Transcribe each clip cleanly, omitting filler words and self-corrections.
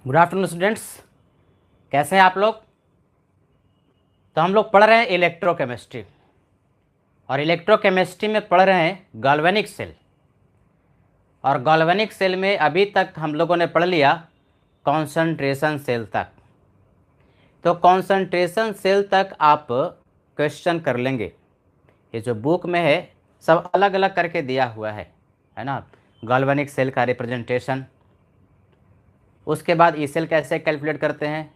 Good afternoon students. कैसे हैं आप लोग? तो हम लोग पढ़ रहे हैं इलेक्ट्रोकेमिस्ट्री, और इलेक्ट्रोकेमिस्ट्री में पढ़ रहे हैं गैल्वेनिक सेल। और गैल्वेनिक सेल में अभी तक हम लोगों ने पढ़ लिया कॉन्सेंट्रेशन सेल तक। तो कॉन्सेंट्रेशन सेल तक आप क्वेश्चन कर लेंगे। ये जो बुक में है सब अलग अलग करके दिया हुआ है ना। गैल्वेनिक सेल का रिप्रेजेंटेशन, उसके बाद ई सेल कैसे कैलकुलेट करते हैं,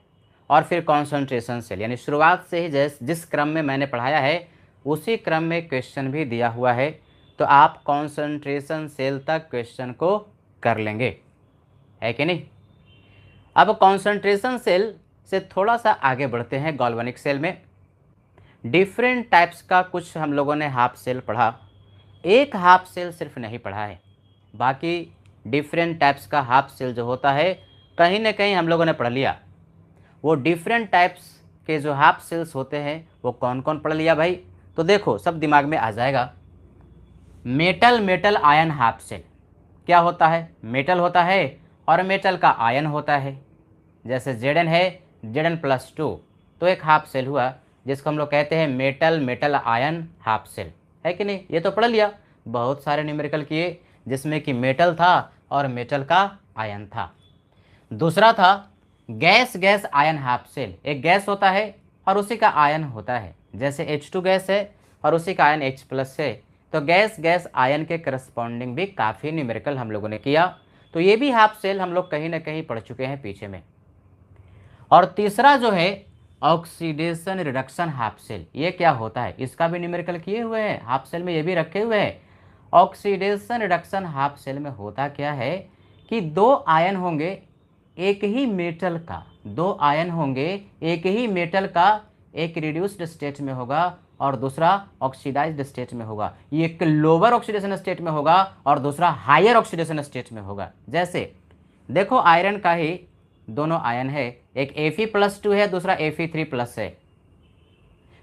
और फिर कॉन्सेंट्रेशन सेल, यानी शुरुआत से ही जिस क्रम में मैंने पढ़ाया है उसी क्रम में क्वेश्चन भी दिया हुआ है। तो आप कॉन्सेंट्रेशन सेल तक क्वेश्चन को कर लेंगे, है कि नहीं। अब कॉन्सेंट्रेशन सेल से थोड़ा सा आगे बढ़ते हैं। गैल्वेनिक सेल में डिफरेंट टाइप्स का कुछ हम लोगों ने हाफ सेल पढ़ा, एक हाफ सेल सिर्फ नहीं पढ़ा है, बाकी डिफरेंट टाइप्स का हाफ सेल जो होता है कहीं ना कहीं हम लोगों ने पढ़ लिया। वो डिफरेंट टाइप्स के जो हाफ सेल्स होते हैं वो कौन कौन पढ़ लिया भाई? तो देखो सब दिमाग में आ जाएगा। Metal metal ion half cell क्या होता है? मेटल होता है और मेटल का आयन होता है। जैसे Zn है, Zn+2, तो एक हाफ सेल हुआ जिसको हम लोग कहते हैं metal metal ion half cell, है कि नहीं। ये तो पढ़ लिया, बहुत सारे न्यूमेरिकल किए जिसमें कि मेटल था और मेटल का आयन था। दूसरा था gas gas ion half cell. एक गैस होता है और उसी का आयन होता है, जैसे H2 गैस है और उसी का आयन H+ है। तो गैस गैस आयन के करस्पॉन्डिंग भी काफ़ी न्यूमेरिकल हम लोगों ने किया। तो ये भी हाफ सेल हम लोग कहीं ना कहीं पढ़ चुके हैं पीछे में। और तीसरा जो है ऑक्सीडेशन रिडक्शन हाफ सेल, ये क्या होता है? इसका भी न्यूमेरिकल किए हुए हैं, हाफ सेल में ये भी रखे हुए हैं। ऑक्सीडेशन रिडक्शन हाफ सेल में होता क्या है कि दो आयन होंगे एक ही मेटल का, दो आयन होंगे एक ही मेटल का, एक रिड्यूस्ड स्टेट में होगा और दूसरा ऑक्सीडाइज्ड स्टेट में होगा। ये एक लोअर ऑक्सीडेशन स्टेट में होगा और दूसरा हायर ऑक्सीडेशन स्टेट में होगा। जैसे देखो आयरन का ही दोनों आयन है, एक Fe+2 है, दूसरा Fe3+ है।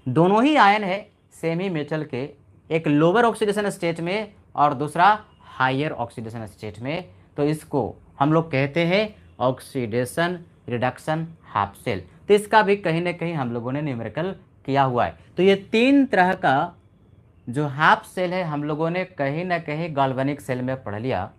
दोनों ही आयन है सेमी मेटल के, एक लोअर ऑक्सीडेशन स्टेट में और दूसरा हायर ऑक्सीडेशन स्टेट में। तो इसको हम लोग कहते हैं ऑक्सीडेशन रिडक्शन हाफ सेल। तो इसका भी कहीं ना कहीं हम लोगों ने न्यूमेरिकल किया हुआ है। तो ये तीन तरह का जो हाफ सेल है हम लोगों ने कहीं ना कहीं गैल्वेनिक सेल में पढ़ लिया।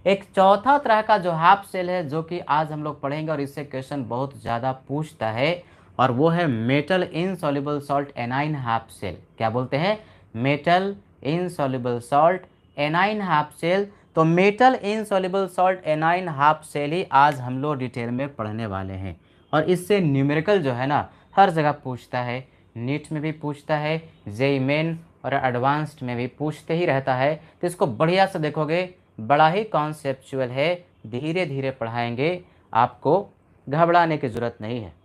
एक चौथा तरह का जो हाफ सेल है जो कि आज हम लोग पढ़ेंगे और इससे क्वेश्चन बहुत ज़्यादा पूछता है, और वो है metal insoluble salt anion half cell. क्या बोलते हैं? Metal insoluble salt anion half cell. तो metal insoluble salt anion half cell ही आज हम लोग डिटेल में पढ़ने वाले हैं। और इससे न्यूमेरिकल जो है ना हर जगह पूछता है, नीट में भी पूछता है, जेईई मेन और एडवांस्ड में भी पूछते ही रहता है। तो इसको बढ़िया से देखोगे, बड़ा ही कॉन्सेप्चुअल है, धीरे धीरे पढ़ाएंगे, आपको घबराने की ज़रूरत नहीं है।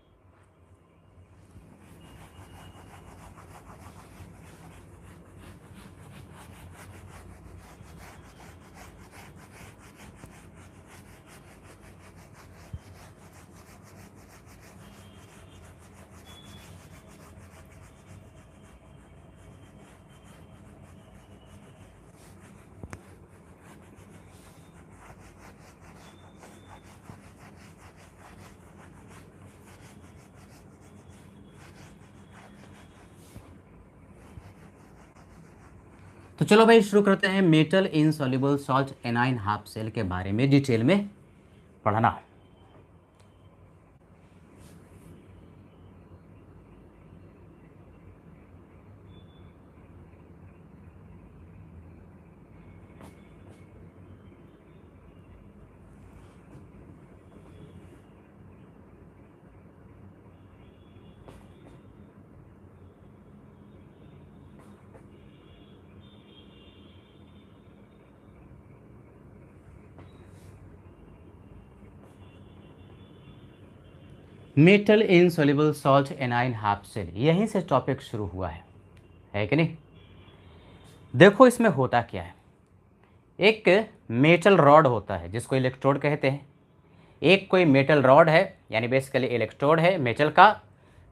तो चलो भाई शुरू करते हैं metal insoluble salt anion half cell के बारे में डिटेल में पढ़ना। Metal insoluble salt anion half cell, यहीं से टॉपिक शुरू हुआ है कि नहीं। देखो इसमें होता क्या है, एक मेटल रॉड होता है जिसको इलेक्ट्रोड कहते हैं। एक कोई मेटल रॉड है, यानी बेसिकली इलेक्ट्रोड है मेटल का,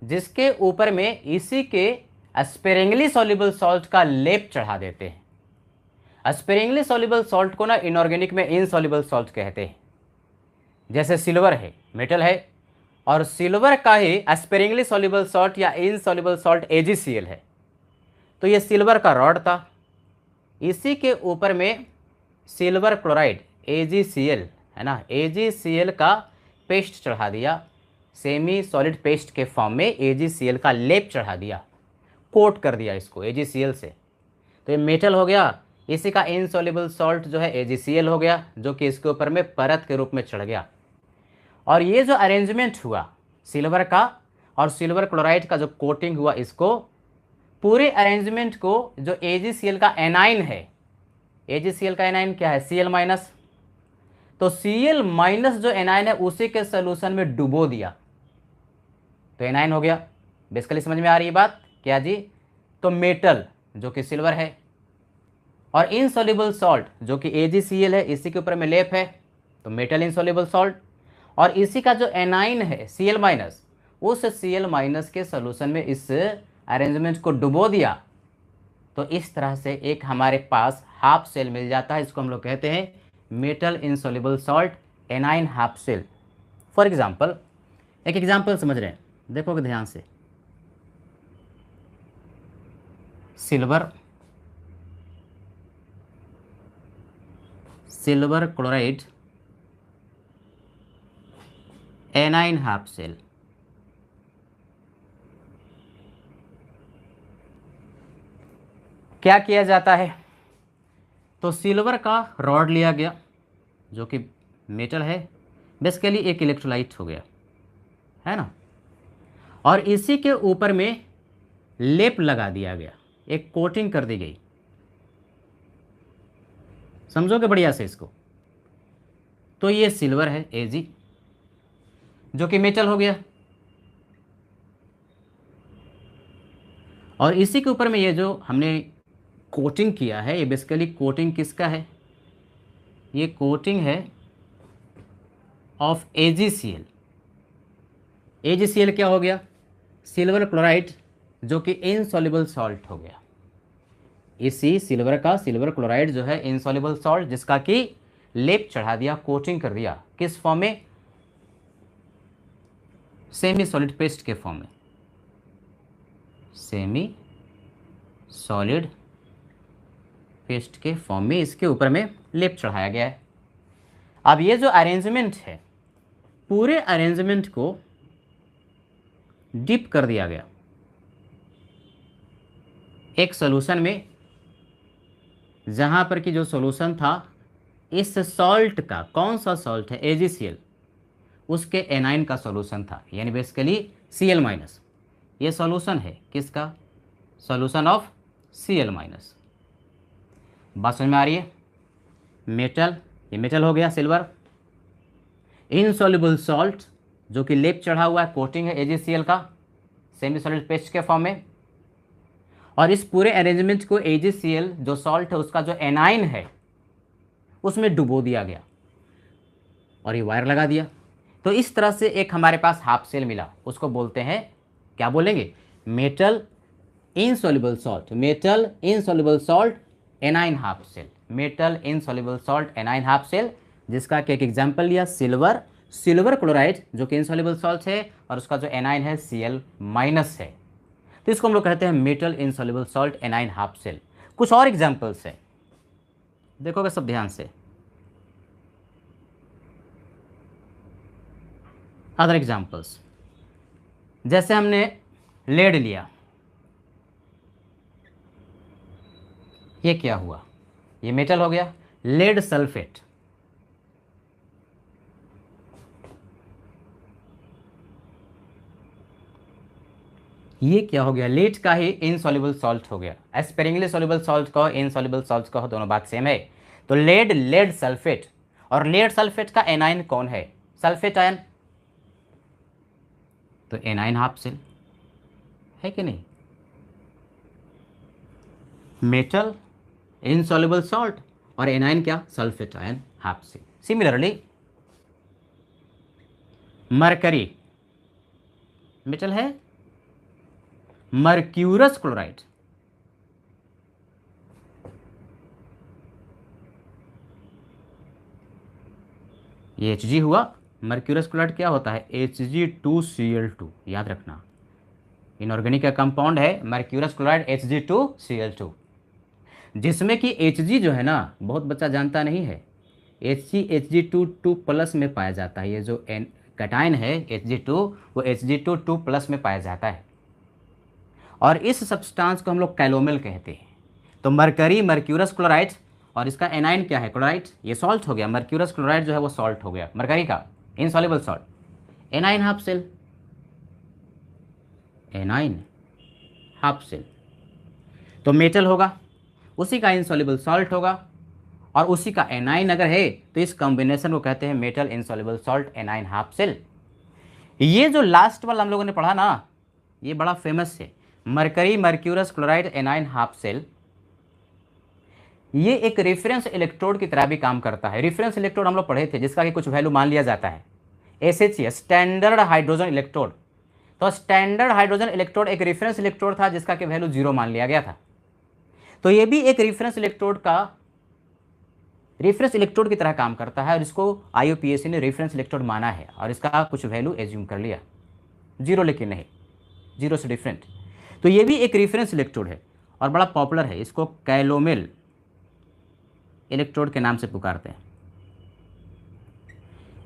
जिसके ऊपर में इसी के स्पेरिंगली सॉल्युबल सॉल्ट का लेप चढ़ा देते हैं। स्पेरिंगली सॉल्युबल सॉल्ट को ना इनऑर्गेनिक में इनसॉल्युबल सॉल्ट कहते हैं। जैसे सिल्वर है, मेटल है, और सिल्वर का ही एस्पेरिंगली सॉल्युबल सॉल्ट या इनसॉल्युबल सॉल्ट AgCl है। तो ये सिल्वर का रॉड था, इसी के ऊपर में सिल्वर क्लोराइड AgCl है ना, AgCl का पेस्ट चढ़ा दिया, सेमी सॉलिड पेस्ट के फॉर्म में AgCl का लेप चढ़ा दिया, कोट कर दिया इसको AgCl से। तो ये मेटल हो गया, इसी का इनसॉल्युबल सॉल्ट जो है AgCl हो गया, जो कि इसके ऊपर में परत के रूप में चढ़ गया। और ये जो अरेंजमेंट हुआ सिल्वर का और सिल्वर क्लोराइड का जो कोटिंग हुआ, इसको पूरे अरेंजमेंट को जो AgCl का एनाइन है, AgCl का एनाइन क्या है, Cl माइनस, तो Cl माइनस जो एनाइन है उसी के सोल्यूशन में डुबो दिया, तो एनाइन हो गया। बेसिकली समझ में आ रही है बात क्या जी? तो मेटल जो कि सिल्वर है और इनसॉल्युबल सॉल्ट जो कि AgCl है, इसी के ऊपर में लेप है, तो मेटल इनसॉल्युबल सॉल्ट, और इसी का जो एनाइन है Cl माइनस, उस Cl माइनस के सोल्यूशन में इस अरेंजमेंट को डुबो दिया। तो इस तरह से एक हमारे पास हाफ सेल मिल जाता है, इसको हम लोग कहते हैं metal insoluble salt anion half cell. For example, एक एग्जांपल समझ रहे हैं, देखोगे ध्यान से, silver chloride anion half cell, क्या किया जाता है? तो सिल्वर का रॉड लिया गया जो कि मेटल है, बेसिकली एक इलेक्ट्रोलाइट हो गया, है ना, और इसी के ऊपर में लेप लगा दिया गया, एक कोटिंग कर दी गई। समझोगे बढ़िया से इसको? तो ये सिल्वर है Ag जो कि मेटल हो गया, और इसी के ऊपर में ये जो हमने कोटिंग किया है, ये बेसिकली कोटिंग किसका है? ये कोटिंग है ऑफ AgCl। AgCl क्या हो गया? सिल्वर क्लोराइड जो कि इनसॉल्युबल सॉल्ट हो गया। इसी सिल्वर का सिल्वर क्लोराइड जो है इनसॉल्युबल सॉल्ट, जिसका कि लेप चढ़ा दिया, कोटिंग कर दिया, किस फॉर्म में? सेमी सॉलिड पेस्ट के फॉर्म में, सेमी सॉलिड पेस्ट के फॉर्म में इसके ऊपर में लेप चढ़ाया गया है। अब ये जो अरेंजमेंट है, पूरे अरेंजमेंट को डिप कर दिया गया एक सॉल्यूशन में, जहां पर कि जो सॉल्यूशन था इस सॉल्ट का, कौन सा सॉल्ट है? AgCl, उसके एनाइन का सॉल्यूशन था, यानी बेसिकली Cl माइनस। ये सॉल्यूशन है किसका? Solution of Cl minus. बात समझ में आ रही है? मेटल, ये मेटल हो गया सिल्वर, इनसॉल्युबल सॉल्ट जो कि लेप चढ़ा हुआ है, कोटिंग है AgCl का सेमी सॉलिड पेस्ट के फॉर्म में, और इस पूरे अरेंजमेंट को AgCl जो सॉल्ट है उसका जो एनाइन है उसमें डुबो दिया गया और ये वायर लगा दिया। तो इस तरह से एक हमारे पास हाफ सेल मिला, उसको बोलते हैं, क्या बोलेंगे? Metal insoluble salt, metal insoluble salt anion half cell, metal insoluble salt anion half cell, जिसका एक एग्जांपल लिया सिल्वर क्लोराइड जो कि इनसॉल्युबल सॉल्ट है और उसका जो एनाइन है Cl माइनस है। तो इसको हम लोग कहते हैं metal insoluble salt anion half cell. कुछ और एग्जांपल्स है, देखोगे सब ध्यान से। अदर एग्जांपल्स, जैसे हमने लेड लिया, ये क्या हुआ? ये मेटल हो गया, लेड सल्फेट, ये क्या हो गया? लेड का ही इनसॉल्युबल सॉल्ट हो गया। एस्पेरिंगली सॉल्युबल सॉल्ट कहो, इनसॉल्युबल सॉल्ट कहो, दोनों बात सेम है। तो लेड सल्फेट, और लेड सल्फेट का एनाइन कौन है? सल्फेट आयन, तो एनाइन हाफ सेल है कि नहीं? मेटल इनसॉल्युबल सॉल्ट और एनाइन क्या? Sulphate ion half cell. Similarly mercury metal है, मर्क्यूरस क्लोराइड, ये Hg हुआ, मर्क्यूरस क्लोराइड क्या होता है, Hg2Cl2, याद रखना। इनऑर्गेनिक का कंपाउंड है मर्क्यूरस क्लोराइड Hg2Cl2, जिसमें कि Hg जो है ना बहुत बच्चा जानता नहीं है, Hg टू प्लस में पाया जाता है। ये जो एन कैटायन है Hg2, वो Hg टू प्लस में पाया जाता है, और इस सब्सटेंस को हम लोग कैलोमेल कहते हैं। तो मरकरी मर्क्यूरस क्लोराइड, और इसका एनाइन क्या है, क्लोराइड, ये सॉल्ट हो गया। मर्क्यूरस क्लोराइड जो है वो सॉल्ट हो गया, मरकरी का insoluble salt. Anion half cell, anion half cell तो मेटल होगा, उसी का इनसॉल्युबल सॉल्ट होगा, और उसी का एनाइन अगर है तो इस कॉम्बिनेशन को कहते हैं metal insoluble salt, anion half cell. ये जो लास्ट वाला हम लोगों ने पढ़ा ना, ये बड़ा फेमस है, mercury mercurous chloride anion half cell. ये एक रेफरेंस इलेक्ट्रोड की तरह भी काम करता है। रेफरेंस इलेक्ट्रोड हम लोग पढ़े थे, जिसका कि कुछ वैल्यू मान लिया जाता है, SHA स्टैंडर्ड हाइड्रोजन इलेक्ट्रोड। तो स्टैंडर्ड हाइड्रोजन इलेक्ट्रोड एक रेफरेंस इलेक्ट्रोड था जिसका कि वैल्यू 0 मान लिया गया था। तो ये भी एक रेफरेंस इलेक्ट्रोड की तरह काम करता है, और इसको IUPAC ने रेफरेंस इलेक्ट्रोड माना है, और इसका कुछ वैल्यू एज्यूम कर लिया, 0 लेकिन नहीं, 0 से डिफरेंट। तो ये भी एक रेफरेंस इलेक्ट्रोड है और बड़ा पॉपुलर है, इसको कैलोमेल इलेक्ट्रोड के नाम से पुकारते हैं।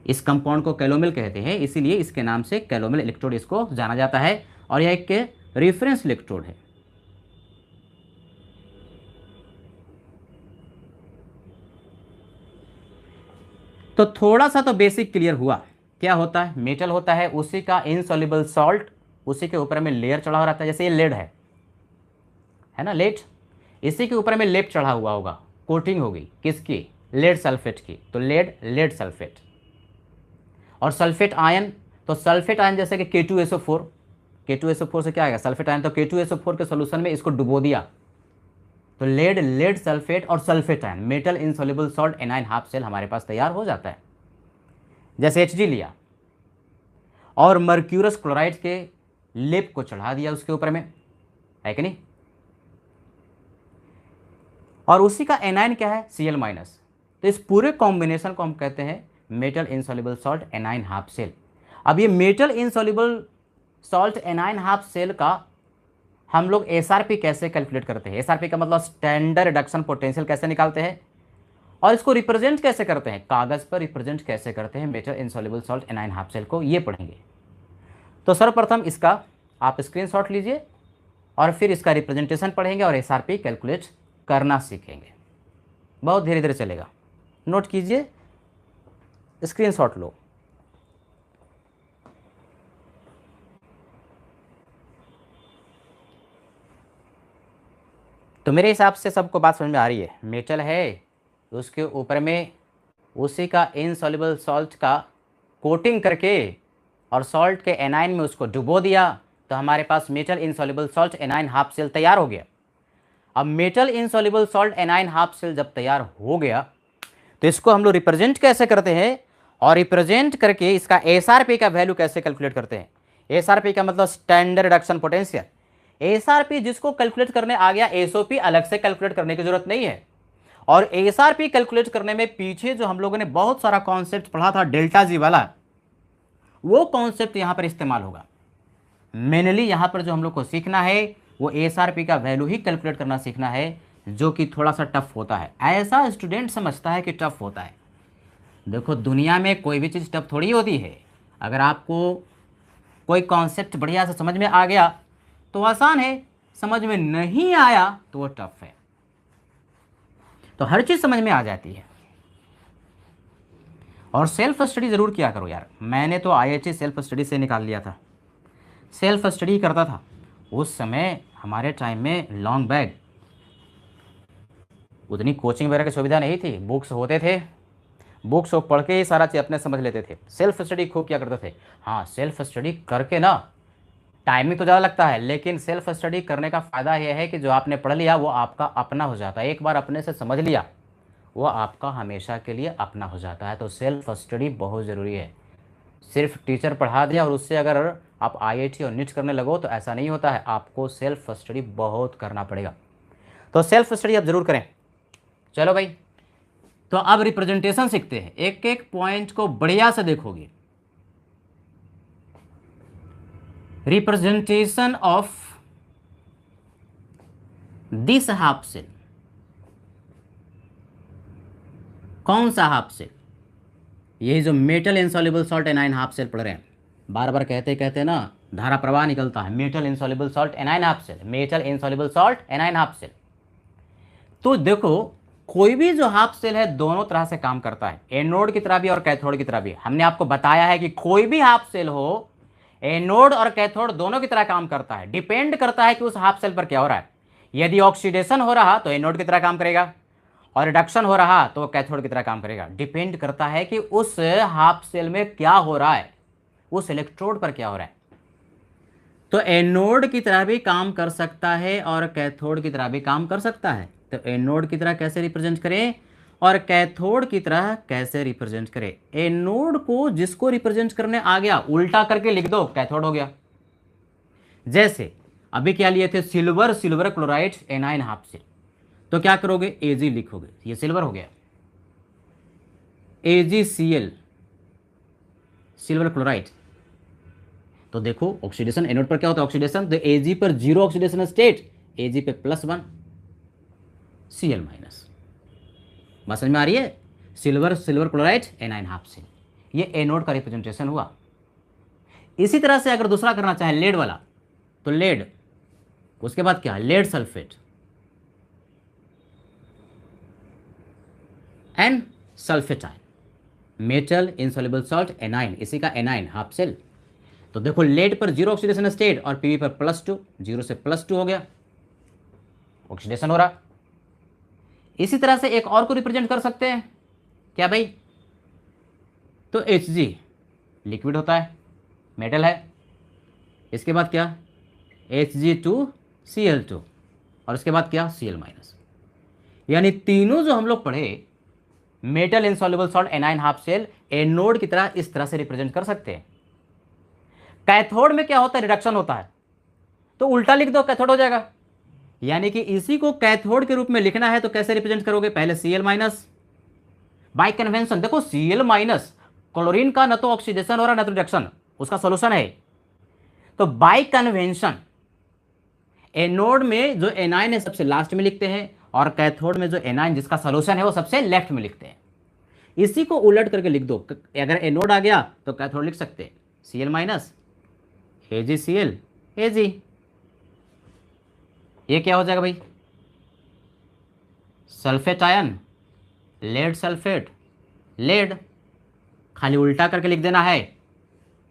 इस कंपाउंड को कैलोमेल कहते हैं, इसीलिए इसके नाम से कैलोमेल इलेक्ट्रोड इसको जाना जाता है, और यह एक रेफरेंस इलेक्ट्रोड है। तो थोड़ा सा तो बेसिक क्लियर हुआ। क्या होता है, मेटल होता है, उसी का इनसॉल्युबल सॉल्ट, उसी के ऊपर में लेयर चढ़ा हुआ रहता है। जैसे ये लेड है ना, लेड, इसी के ऊपर में लेप चढ़ा हुआ होगा, कोटिंग होगी किसकी, लेड सल्फेट की, तो लेड सल्फेट। और सल्फेट आयन, तो सल्फेट आयन जैसे कि K2SO4, K2SO4 से क्या आएगा, सल्फेट आयन। तो K2SO4 के सोल्यूशन में इसको डुबो दिया, तो लेड सल्फेट और sulphate ion, metal insoluble salt anion half cell हमारे पास तैयार हो जाता है। जैसे Hg लिया और मर्क्यूरस क्लोराइड के लेप को चढ़ा दिया उसके ऊपर में, है कि नहीं, और उसी का एनाइन क्या है, Cl-। तो इस पूरे कॉम्बिनेशन को हम कहते हैं metal insoluble salt anion half cell. अब ये metal insoluble salt anion half cell का हम लोग SRP कैसे कैलकुलेट करते हैं, SRP का मतलब स्टैंडर्ड रिडक्शन पोटेंशियल कैसे निकालते हैं, और इसको रिप्रेजेंट कैसे करते हैं, कागज पर रिप्रेजेंट कैसे करते हैं metal insoluble salt anion half cell को, ये पढ़ेंगे। तो सर्वप्रथम इसका आप स्क्रीनशॉट लीजिए और फिर इसका रिप्रेजेंटेशन पढ़ेंगे और SRP कैलकुलेट करना सीखेंगे। बहुत धीरे धीरे चलेगा, नोट कीजिए, स्क्रीनशॉट लो। तो मेरे हिसाब से सबको बात समझ में आ रही है। मेटल है, उसके ऊपर में उसी का इनसॉल्युबल सॉल्ट का कोटिंग करके और सॉल्ट के एनाइन में उसको डुबो दिया, तो हमारे पास metal insoluble salt anion half cell तैयार हो गया। अब metal insoluble salt anion half cell जब तैयार हो गया, तो इसको हम लोग रिप्रेजेंट कैसे करते हैं, और रिप्रेजेंट करके इसका SRP का वैल्यू कैसे कैलकुलेट करते हैं। SRP का मतलब स्टैंडर्ड रिडक्शन पोटेंशियल। SRP जिसको कैलकुलेट करने आ गया, SOP अलग से कैलकुलेट करने की जरूरत नहीं है। और SRP कैलकुलेट करने में पीछे जो हम लोगों ने बहुत सारा कॉन्सेप्ट पढ़ा था डेल्टा जी वाला, वो कॉन्सेप्ट यहां पर इस्तेमाल होगा। मेनली यहां पर जो हम लोग को सीखना है वो SRP का वैल्यू ही कैलकुलेट करना सीखना है, जो कि थोड़ा सा टफ होता है। ऐसा स्टूडेंट समझता है कि टफ होता है। देखो दुनिया में कोई भी चीज़ टफ थोड़ी होती है। अगर आपको कोई कॉन्सेप्ट बढ़िया से समझ में आ गया तो आसान है, समझ में नहीं आया तो वो टफ है। तो हर चीज़ समझ में आ जाती है। और सेल्फ स्टडी ज़रूर किया करो यार। मैंने तो IIT सेल्फ स्टडी से निकाल लिया था, सेल्फ स्टडी करता था। उस समय हमारे टाइम में लॉन्ग बैग, उतनी कोचिंग वगैरह की सुविधा नहीं थी, बुक्स होते थे, बुक्स को पढ़ के ही सारा चीज़ अपने समझ लेते थे। सेल्फ स्टडी खूब किया करते थे। हाँ, सेल्फ स्टडी करके ना टाइमिंग तो ज़्यादा लगता है, लेकिन सेल्फ स्टडी करने का फ़ायदा यह है कि जो आपने पढ़ लिया वो आपका अपना हो जाता है। एक बार अपने से समझ लिया वो आपका हमेशा के लिए अपना हो जाता है। तो सेल्फ स्टडी बहुत ज़रूरी है। सिर्फ टीचर पढ़ा दिया और उससे अगर आप IIT और नीट करने लगो तो ऐसा नहीं होता है, आपको सेल्फ स्टडी बहुत करना पड़ेगा। तो सेल्फ स्टडी आप ज़रूर करें। चलो भाई, तो अब रिप्रेजेंटेशन सीखते हैं। एक एक पॉइंट को बढ़िया से देखोगे, representation of this half cell, कौन सा हाफ सेल? यही जो metal insoluble salt anion half cell पढ़ रहे हैं, बार बार कहते कहते ना धारा प्रवाह निकलता है, metal insoluble salt anion half cell, metal insoluble salt anion half cell. तो देखो कोई भी जो हाफ सेल है दोनों तरह से काम करता है, एनोड की तरह भी और कैथोड की तरह भी। हमने आपको बताया है कि कोई भी हाफ सेल हो, एनोड और कैथोड दोनों की तरह काम करता है। डिपेंड करता है कि उस हाफ सेल पर क्या हो रहा है। यदि ऑक्सीडेशन हो रहा तो एनोड की तरह काम करेगा, और रिडक्शन हो रहा तो कैथोड की तरह काम करेगा। डिपेंड करता है कि उस हाफ सेल में क्या हो रहा है, उस इलेक्ट्रोड पर क्या हो रहा है। तो एनोड की तरह भी काम कर सकता है और कैथोड की तरह भी काम कर सकता है। तो एनोड की तरह कैसे रिप्रेजेंट करें और कैथोड की तरह कैसे रिप्रेजेंट करें? एनोड को जिसको रिप्रेजेंट करने आ गया उल्टा करके लिख दो, कैथोड हो गया। जैसे अभी क्या लिए थे, silver, silver chloride anion half cell, तो क्या करोगे, Ag लिखोगे, ये सिल्वर हो गया। AgCl silver chloride. तो देखो ऑक्सीडेशन एनोड पर क्या होता है, ऑक्सीडेशन, तो Ag पर जीरो ऑक्सीडेशन स्टेट, Ag पे +1 Cl माइनस। बात समझ में आ रही है? Silver, silver chloride anion half cell, ये एनोड का रिप्रेजेंटेशन हुआ। इसी तरह से अगर दूसरा करना चाहे लेड वाला, तो लेड, उसके बाद क्या, lead sulphate and sulphate ion, metal insoluble salt anion, इसी का एनाइन हाफ सेल। तो देखो लेड पर जीरो ऑक्सीडेशन स्टेट और पीवी पर +2, 0 से +2 हो गया, ऑक्सीडेशन हो रहा। इसी तरह से एक और को रिप्रेजेंट कर सकते हैं, क्या भाई, तो Hg लिक्विड होता है, मेटल है। इसके बाद क्या, Hg2Cl2, और इसके बाद क्या, Cl माइनस। यानी तीनों जो हम लोग पढ़े, metal insoluble salt anion half cell anode की तरह इस तरह से रिप्रेजेंट कर सकते हैं। कैथोड में क्या होता है, रिडक्शन होता है, तो उल्टा लिख दो, कैथोड हो जाएगा। यानी कि इसी को कैथोड के रूप में लिखना है तो कैसे रिप्रेजेंट करोगे, पहले Cl माइनस, बाय कन्वेंशन। देखो Cl माइनस, क्लोरीन का न तो ऑक्सीडेशन हो रहा न तो रिडक्शन, उसका सोल्यूशन है। तो बाय कन्वेंशन एनोड में जो एनाइन है सबसे लास्ट में लिखते हैं, और कैथोड में जो एनाइन जिसका सोल्यूशन है वो सबसे लेफ्ट में लिखते हैं। इसी को उलट करके लिख दो, अगर एनोड आ गया तो कैथोड लिख सकते हैं Cl माइनस, AgCl, Ag। ये क्या हो जाएगा भाई, sulphate ion, lead sulphate, lead, खाली उल्टा करके लिख देना है,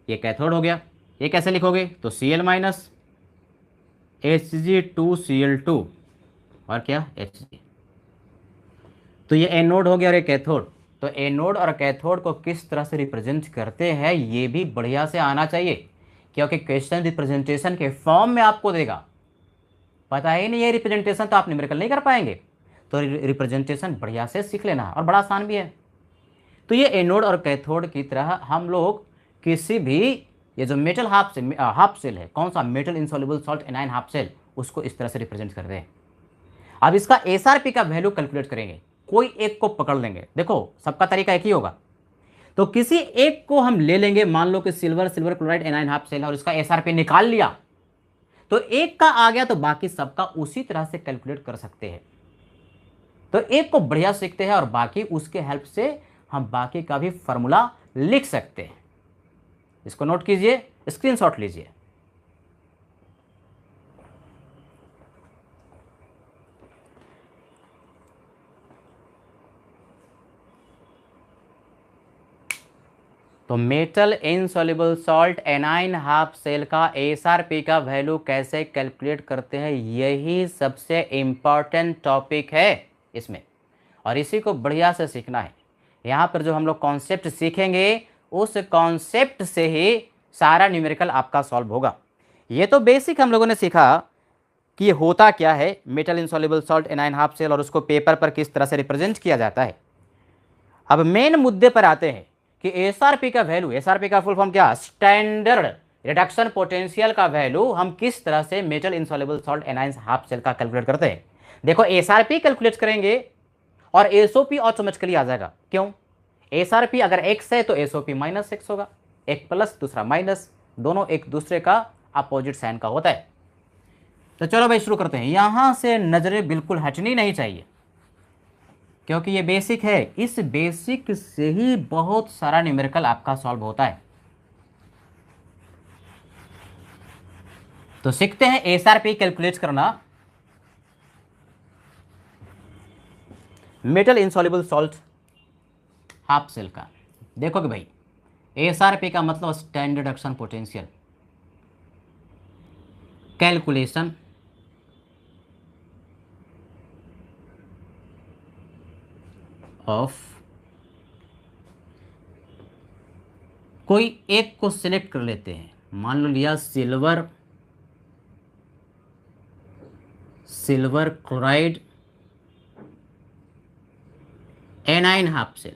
ये कैथोड हो गया। ये कैसे लिखोगे, तो Cl माइनस, Hg2Cl2, और क्या, Hg। तो ये एनोड हो गया और ये कैथोड। तो एनोड और कैथोड को किस तरह से रिप्रेजेंट करते हैं ये भी बढ़िया से आना चाहिए, क्योंकि क्वेश्चन रिप्रेजेंटेशन के फॉर्म में आपको देगा। पता ही नहीं है रिप्रेजेंटेशन तो आप न्यूमेरिकल नहीं कर पाएंगे। तो रिप्रेजेंटेशन बढ़िया से सीख लेना, और बड़ा आसान भी है। तो ये एनोड और कैथोड की तरह हम लोग किसी भी, ये जो मेटल हाफ सेल है, कौन सा, metal insoluble salt anion half cell, उसको इस तरह से रिप्रेजेंट करते हैं। अब इसका SRP का वैल्यू कैलकुलेट करेंगे, कोई एक को पकड़ लेंगे। देखो सबका तरीका एक ही होगा, तो किसी एक को हम ले लेंगे, मान लो कि silver, silver chloride anion half cell है, और इसका SRP निकाल लिया, तो एक का आ गया तो बाकी सबका उसी तरह से कैलकुलेट कर सकते हैं। तो एक को बढ़िया सीखते हैं और बाकी उसके हेल्प से हम बाकी का भी फॉर्मूला लिख सकते हैं। इसको नोट कीजिए, स्क्रीनशॉट लीजिए। तो metal insoluble salt anion half cell का SRP का वैल्यू कैसे कैलकुलेट करते हैं, यही सबसे इंपॉर्टेंट टॉपिक है इसमें, और इसी को बढ़िया से सीखना है। यहाँ पर जो हम लोग कॉन्सेप्ट सीखेंगे उस कॉन्सेप्ट से ही सारा न्यूमेरिकल आपका सॉल्व होगा। ये तो बेसिक हम लोगों ने सीखा कि ये होता क्या है, metal insoluble salt anion half cell, और उसको पेपर पर किस तरह से रिप्रेजेंट किया जाता है। अब मेन मुद्दे पर आते हैं कि SRP का वैल्यू, SRP का फुल फॉर्म क्या, स्टैंडर्ड रिडक्शन पोटेंशियल का वैल्यू हम किस तरह से metal insoluble salt anion half cell का कैलकुलेट करते हैं। देखो SRP कैलकुलेट करेंगे और SOP ऑटोमेटिकली आ जाएगा। क्यों, SRP अगर x है तो SOP -x होगा, एक प्लस दूसरा माइनस, दोनों एक दूसरे का अपोजिट साइन का होता है। तो चलो भाई शुरू करते हैं। यहां से नजरें बिल्कुल हटनी नहीं चाहिए, क्योंकि ये बेसिक है। इस बेसिक से ही बहुत सारा न्यूमेरिकल आपका सॉल्व होता है। तो सीखते हैं एसआरपी कैलकुलेट करना। Metal insoluble salt half cell का देखोगे भाई, एसआरपी का मतलब standard reduction potential calculation of, कोई एक को सिलेक्ट कर लेते हैं, मान लो लिया silver chloride anion half cell.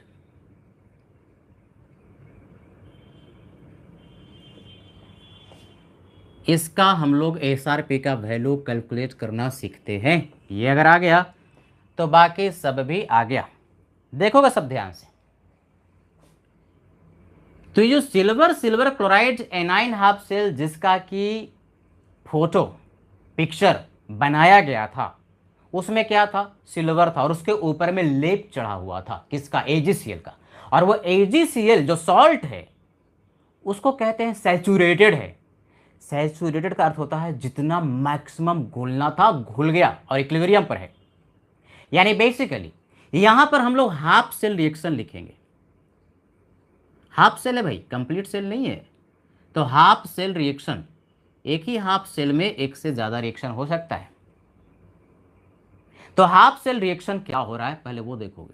इसका हम लोग एसआरपी का वैल्यू कैलकुलेट करना सीखते हैं। ये अगर आ गया तो बाकी सब भी आ गया। देखोगे सब ध्यान से। तो ये जो silver chloride anion half cell जिसका की फोटो पिक्चर बनाया गया था, उसमें क्या था, सिल्वर था और उसके ऊपर में लेप चढ़ा हुआ था, किसका, एजीसीएल का। और वो एजीसीएल जो सॉल्ट है उसको कहते हैं सैचुरेटेड है। सैचुरेटेड का अर्थ होता है जितना मैक्सिमम घुलना था घुल गया और इक्विलिब्रियम पर है। यानी बेसिकली यहां पर हम लोग हाफ सेल रिएक्शन लिखेंगे। हाफ सेल है भाई, कंप्लीट सेल नहीं है। तो हाफ सेल रिएक्शन, एक ही हाफ सेल में एक से ज्यादा रिएक्शन हो सकता है। तो हाफ सेल रिएक्शन क्या हो रहा है पहले वो देखोगे।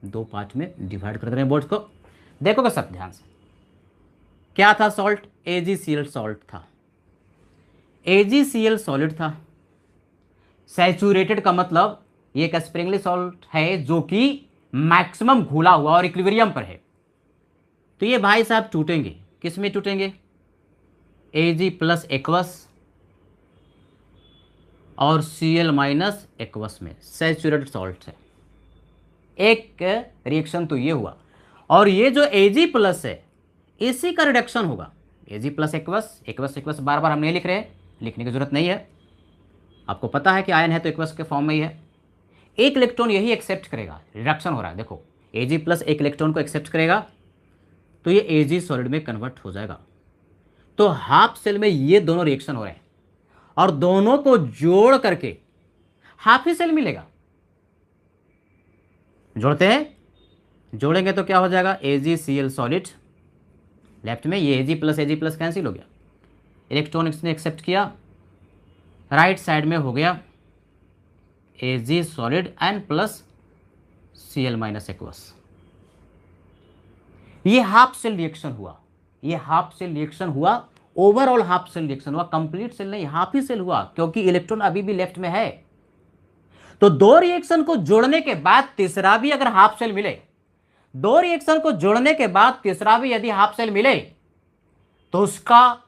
दो पार्ट में डिवाइड कर दे रहे हैं बोर्ड को, देखोगे सब ध्यान से। क्या था सॉल्ट, एजीसीएल सॉल्ट था, एजीसीएल सॉलिड था। सैचुरेटेड का मतलब ये एक स्प्रिंगली सॉल्ट है जो कि मैक्सिमम घुला हुआ और इक्विलिब्रियम पर है। तो ये भाई साहब टूटेंगे, किस में टूटेंगे, एजी प्लस एक्वस और सीएल माइनस एक्वस में। सैचुरेटेड सॉल्ट है। एक रिएक्शन तो ये हुआ, और ये जो एजी प्लस है इसी का रिडक्शन होगा। एजी प्लस एक्वस, एक्वस एक्वस बार बार हम नहीं लिख रहे हैं, लिखने की जरूरत नहीं है, आपको पता है कि आयन है तो एक्वस के फॉर्म में ही है। एक इलेक्ट्रॉन यही एक्सेप्ट करेगा, रिडक्शन हो रहा है देखो, एजी प्लस एक इलेक्ट्रॉन को एक्सेप्ट करेगा तो ये एजी सॉलिड में कन्वर्ट हो जाएगा। तो हाफ सेल में ये दोनों रिएक्शन हो रहे हैं और दोनों को जोड़ करके हाफ ही सेल मिलेगा। जोड़ते हैं, जोड़ेंगे तो क्या हो जाएगा, AgCl सॉलिड, लेफ्ट में ये एजी प्लस कैंसिल हो गया, इलेक्ट्रॉन इसने एक्सेप्ट किया, राइट साइड में हो गया Ag solid and plus Cl minus aqueous. ये हाफ सेल रिएक्शन हुआ, ये हाफ सेल रिएक्शन हुआ, ओवरऑल हाफ सेल रिएक्शन हुआ, कंप्लीट सेल नहीं, हाफ ही सेल हुआ, क्योंकि इलेक्ट्रॉन अभी भी लेफ्ट में है। तो दो रिएक्शन को जोड़ने के बाद तीसरा भी अगर हाफ सेल मिले, दो रिएक्शन को जोड़ने के बाद तीसरा भी यदि हाफ सेल मिले, तो उसका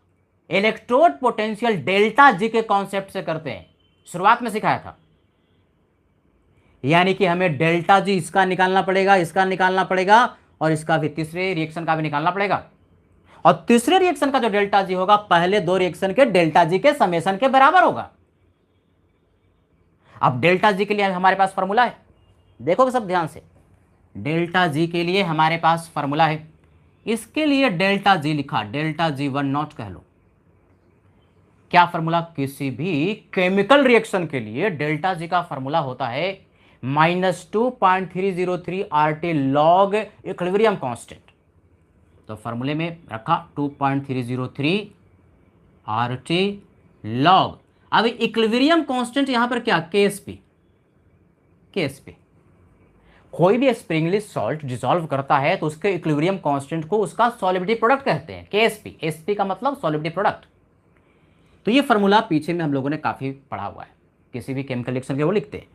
इलेक्ट्रोड पोटेंशियल डेल्टा जी के कॉन्सेप्ट से करते हैं, शुरुआत में सिखाया था। यानी कि हमें डेल्टा जी इसका निकालना पड़ेगा, इसका निकालना पड़ेगा और इसका भी, तीसरे रिएक्शन का भी निकालना पड़ेगा। और तीसरे रिएक्शन का जो डेल्टा जी होगा पहले दो रिएक्शन के डेल्टा जी के समेशन के बराबर होगा। अब डेल्टा जी के लिए हमारे पास फॉर्मूला है, देखोगे सब ध्यान से। डेल्टा जी के लिए हमारे पास फॉर्मूला है, इसके लिए डेल्टा जी लिखा, डेल्टा G1 कह लो। क्या फॉर्मूला, किसी भी केमिकल रिएक्शन के लिए डेल्टा जी का फॉर्मूला होता है -2.303 RT लॉग इक्विलिब्रियम कांस्टेंट। तो फॉर्मूले में रखा 2.303 RT लॉग। अब इक्विलिब्रियम कांस्टेंट यहां पर क्या, KSP। कोई भी स्प्रिंगली सॉल्ट डिसॉल्व करता है तो उसके इक्विलिब्रियम कांस्टेंट को उसका सॉलिबिलिटी प्रोडक्ट कहते हैं, KSP। SP का मतलब सॉलिबिलिटी प्रोडक्ट। तो ये फॉर्मूला पीछे में हम लोगों ने काफी पढ़ा हुआ है, किसी भी केमिकल रिएक्शन के वो लिखते हैं।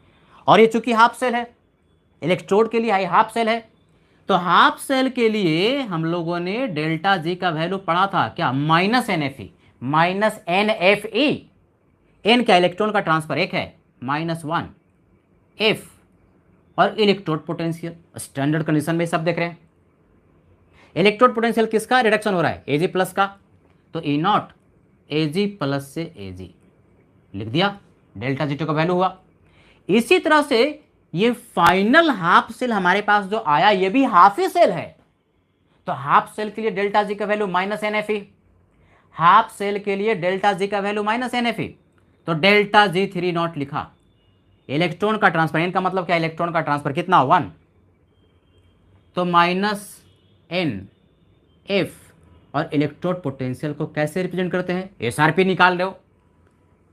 और ये चूंकि हाफ सेल है, इलेक्ट्रोड के लिए हाफ सेल है, तो हाफ सेल के लिए हम लोगों ने डेल्टा जी का वैल्यू पढ़ा था क्या, -NFE, -NFE। एन क्या, इलेक्ट्रॉन का ट्रांसफर एक है, -1 F, और इलेक्ट्रोड पोटेंशियल स्टैंडर्ड कंडीशन में सब देख रहे हैं। इलेक्ट्रोड पोटेंशियल किसका रिडक्शन हो रहा है, Ag प्लस का, तो E0 Ag प्लस से Ag लिख दिया, डेल्टा G2 का वैल्यू हुआ। इसी तरह से ये फाइनल हाफ सेल हमारे पास जो आया ये भी हाफ ही सेल है, तो हाफ सेल के लिए डेल्टा G का value minus NFe, half cell के लिए डेल्टा G का वैल्यू माइनस NFe, तो डेल्टा G3 नॉट लिखा। इलेक्ट्रॉन का ट्रांसफर, इनका मतलब क्या, इलेक्ट्रॉन का ट्रांसफर कितना 1, तो माइनस NF। और इलेक्ट्रोड पोटेंशियल को कैसे रिप्रेजेंट करते हैं, SRP निकाल रहे हो,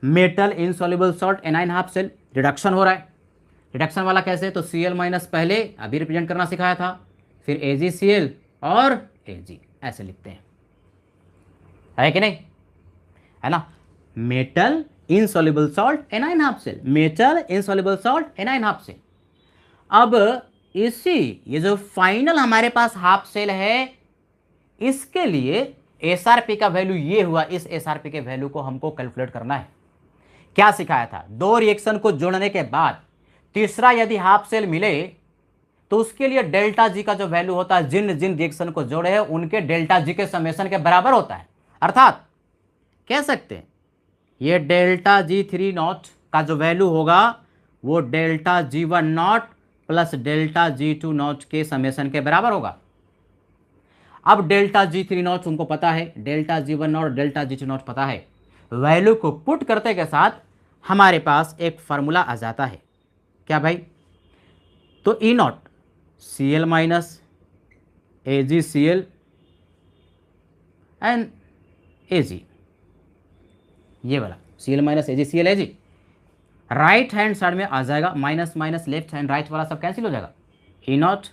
metal insoluble salt anion half cell, reduction हो रहा है। रिडक्शन वाला कैसे, तो Cl माइनस पहले अभी रिप्रेजेंट करना सिखाया था, फिर AgCl और Ag ऐसे लिखते हैं, है कि नहीं, है ना। Metal insoluble salt anion half cell, metal insoluble salt anion half cell. अब इसी ये जो फाइनल हमारे पास हाफ सेल है, इसके लिए SRP का वैल्यू ये हुआ, इस SRP के वैल्यू को हमको कैलकुलेट करना है। क्या सिखाया था, दो रिएक्शन को जोड़ने के बाद तीसरा यदि हाफ सेल मिले तो उसके लिए डेल्टा G का जो वैल्यू होता है, जिन जिन रिएक्शन को जोड़े हैं उनके डेल्टा G के समेशन के बराबर होता है। अर्थात कह सकते हैं ये डेल्टा G3 नॉट का जो वैल्यू होगा वो delta G1 not plus delta G2 not के समेशन के बराबर होगा। अब डेल्टा G3 नॉट तुमको पता है, delta G1 not delta G2 not पता है, वैल्यू को पुट करते के साथ हमारे पास एक फार्मूला आ जाता है, क्या भाई, तो E not Cl minus AgCl and Ag, ये वाला Cl minus AgCl Ag right hand side में आ जाएगा, minus minus left hand right वाला सब कैंसिल हो जाएगा। E नॉट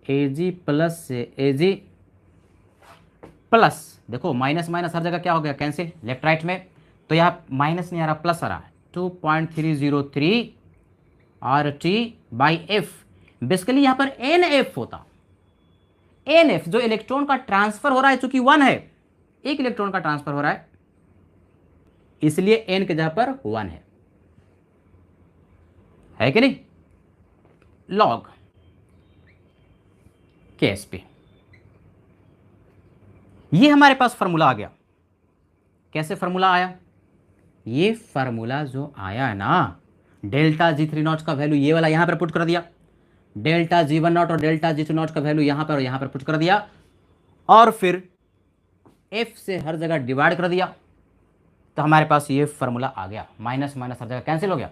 Ag प्लस से Ag प्लस, देखो माइनस माइनस हर जगह क्या हो गया, कैंसिल लेफ्ट राइट में, तो यहाँ माइनस नहीं आ रहा प्लस आ रहा है, 2.303 RT बाई F। बेसिकली यहाँ पर NF होता, NF जो इलेक्ट्रॉन का ट्रांसफर हो रहा है, चूंकि 1 है, एक इलेक्ट्रॉन का ट्रांसफर हो रहा है इसलिए N के जगह पर 1 है कि नहीं, लॉग KSP। ये हमारे पास फार्मूला आ गया। कैसे फार्मूला आया, ये फार्मूला जो आया है ना, डेल्टा G3 नॉट का वैल्यू ये वाला यहां पर पुट कर दिया, डेल्टा G1 नॉट और डेल्टा G2 नॉट का वैल्यू यहां पर और यहां पर पुट कर दिया, और फिर F से हर जगह डिवाइड कर दिया, तो हमारे पास ये फार्मूला आ गया, माइनस माइनस हर जगह कैंसिल हो गया।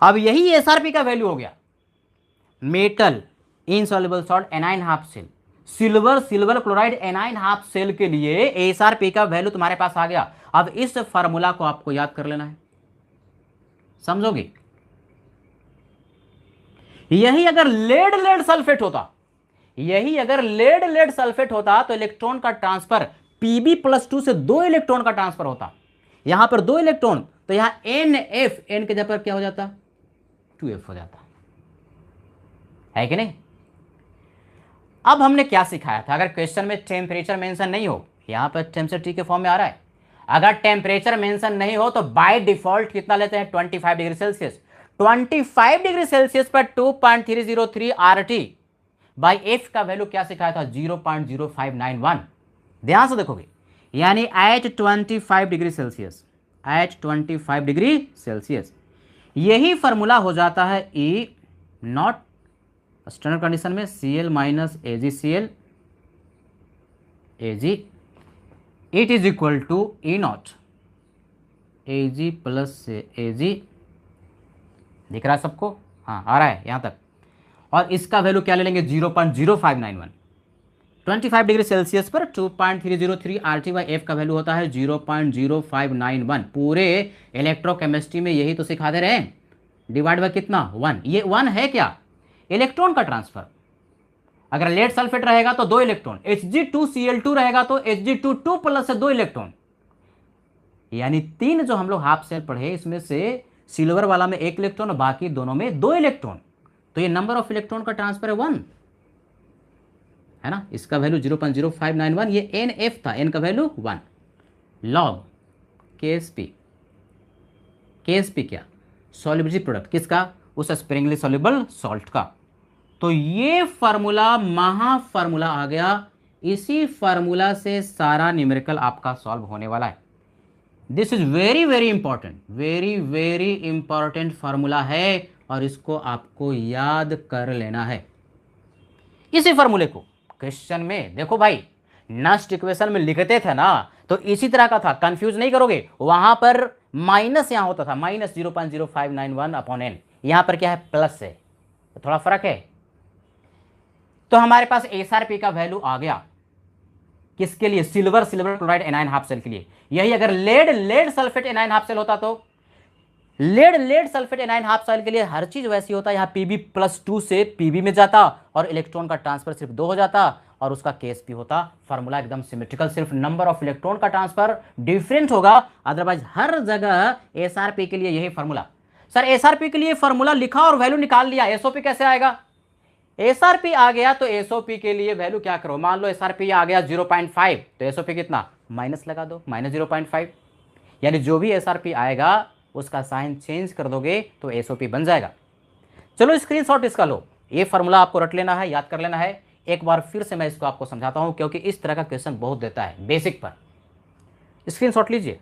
अब यही SRP का वैल्यू हो गया, metal insoluble salt anion half cell, silver silver chloride anion half cell के लिए SRP का वैल्यू तुम्हारे पास आ गया। अब इस फार्मूला को आपको याद कर लेना है, समझोगे। यही अगर लेड लेड सल्फेट होता, यही अगर लेड लेड सल्फेट होता तो इलेक्ट्रॉन का ट्रांसफर Pb+2 से 2 इलेक्ट्रॉन का ट्रांसफर होता, यहां पर 2 इलेक्ट्रॉन, तो यहां NF, N के जगह पर क्या हो जाता, 2F हो जाता, है कि नहीं। अब हमने क्या सिखाया था, अगर क्वेश्चन में टेम्परेचर मेंशन नहीं हो, यहां पर टेम्परेचर T के फॉर्म में आ रहा है, अगर टेम्परेचर मेंशन नहीं हो तो बाय डिफॉल्ट कितना लेते हैं, 25 डिग्री सेल्सियस। 25 डिग्री सेल्सियस पर 2.303 RT बाई F का वैल्यू क्या सिखाया था, 0.0591। ध्यान से देखोगे, यानी at 25 degree Celsius, at 25 degree Celsius यही फार्मूला हो जाता है E नॉट स्टैंडर्ड कंडीशन में Cl minus AgCl Ag, it is equal to E naught Ag plus से Ag, दिख रहा है सबको, हाँ आ रहा है यहां तक, और इसका वैल्यू क्या ले लेंगे, 0.0591। 25 डिग्री सेल्सियस पर 2.303 RT बाई F का वैल्यू होता है 0.0591। पूरे इलेक्ट्रोकेमिस्ट्री में यही तो सिखा दे रहे हैं, डिवाइड बाय कितना, 1। ये 1 है क्या, इलेक्ट्रॉन का ट्रांसफर। अगर लेड सल्फेट रहेगा तो 2 इलेक्ट्रॉन, Hg2Cl2 रहेगा तो Hg2 प्लस से 2 इलेक्ट्रॉन, यानी 3 जो हम लोग हाफ सेल पढ़े, इसमें से सिल्वर वाला में 1 इलेक्ट्रॉन और बाकी दोनों में 2 इलेक्ट्रॉन, तो ये नंबर ऑफ इलेक्ट्रॉन का ट्रांसफर है 1, है ना। इसका वैल्यू 0.0591, ये NF था, N का वैल्यू 1, लॉग KSP। KSP क्या, सॉल्युबिलिटी प्रोडक्ट किसका, उस स्प्रिंगली सॉल्युबल सॉल्ट का। तो ये फार्मूला महा फार्मूला आ गया इसी फार्मूला से सारा न्यूमेरिकल आपका सॉल्व होने वाला है। This is very very important, very very important formula है और इसको आपको याद कर लेना है। इसी फार्मूले को क्वेश्चन में देखो भाई, नस्ट इक्वेशन में लिखते थे ना, तो इसी तरह का था, कंफ्यूज नहीं करोगे। वहां पर माइनस यहां होता था, माइनस 0.0591 अपॉन एन, यहां पर क्या है प्लस है, तो थोड़ा फर्क है। तो हमारे पास एसआरपी का वैल्यू आ गया किसके लिए, silver chloride anion half cell के लिए। यही अगर lead sulphate anion half cell होता तो lead sulphate anion half cell के लिए हर चीज वैसी होता, यहाँ Pb+2 से Pb में जाता और इलेक्ट्रॉन का ट्रांसफर सिर्फ 2 हो जाता और उसका केस भी होता। फार्मूला एकदम सिमेट्रिकल, सिर्फ नंबर ऑफ इलेक्ट्रॉन का ट्रांसफर डिफरेंट होगा, अदरवाइज हर जगह एसआरपी के लिए यही फार्मूला। सर एसआरपी के लिए फार्मूला लिखा और वैल्यू निकाल लिया, एसओपी कैसे आएगा? एसआरपी आ गया तो एसओपी के लिए वैल्यू क्या करो, मान लो एसआरपी आ गया 0.5, तो एसओपी कितना, माइनस लगा दो, माइनस 0.5, यानी जो भी एसआरपी आएगा उसका साइन चेंज कर दोगे तो एसओपी बन जाएगा। चलो स्क्रीनशॉट इसका लो, ये फार्मूला आपको रट लेना है, याद कर लेना है। एक बार फिर से मैं इसको आपको समझाता हूं क्योंकि इस तरह का क्वेश्चन बहुत देता है बेसिक पर। स्क्रीनशॉट लीजिए।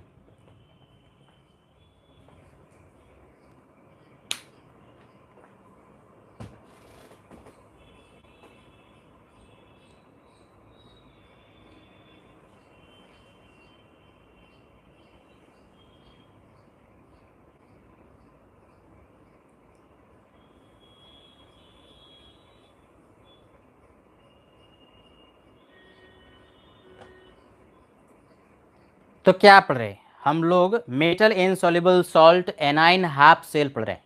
तो क्या पढ़ रहे हैं हम लोग, metal insoluble salt anion half cell पढ़ रहे हैं।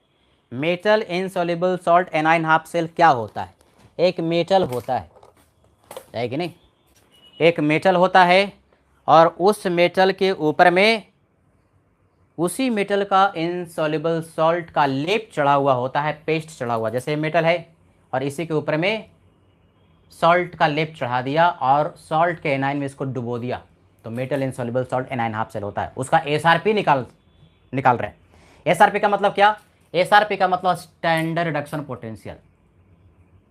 Metal insoluble salt anion half cell क्या होता है? एक मेटल होता है कि नहीं, एक मेटल होता है और उस मेटल के ऊपर में उसी मेटल का इनसॉल्युबल सॉल्ट का लेप चढ़ा हुआ होता है, पेस्ट चढ़ा हुआ, जैसे मेटल है और इसी के ऊपर में सॉल्ट का लेप चढ़ा दिया और सॉल्ट के एनाइन में इसको डुबो दिया, तो metal insoluble salt anion half cell होता है। उसका एसआरपी निकाल रहे हैं। एसआरपी का मतलब क्या? एसआरपी का मतलब standard reduction potential.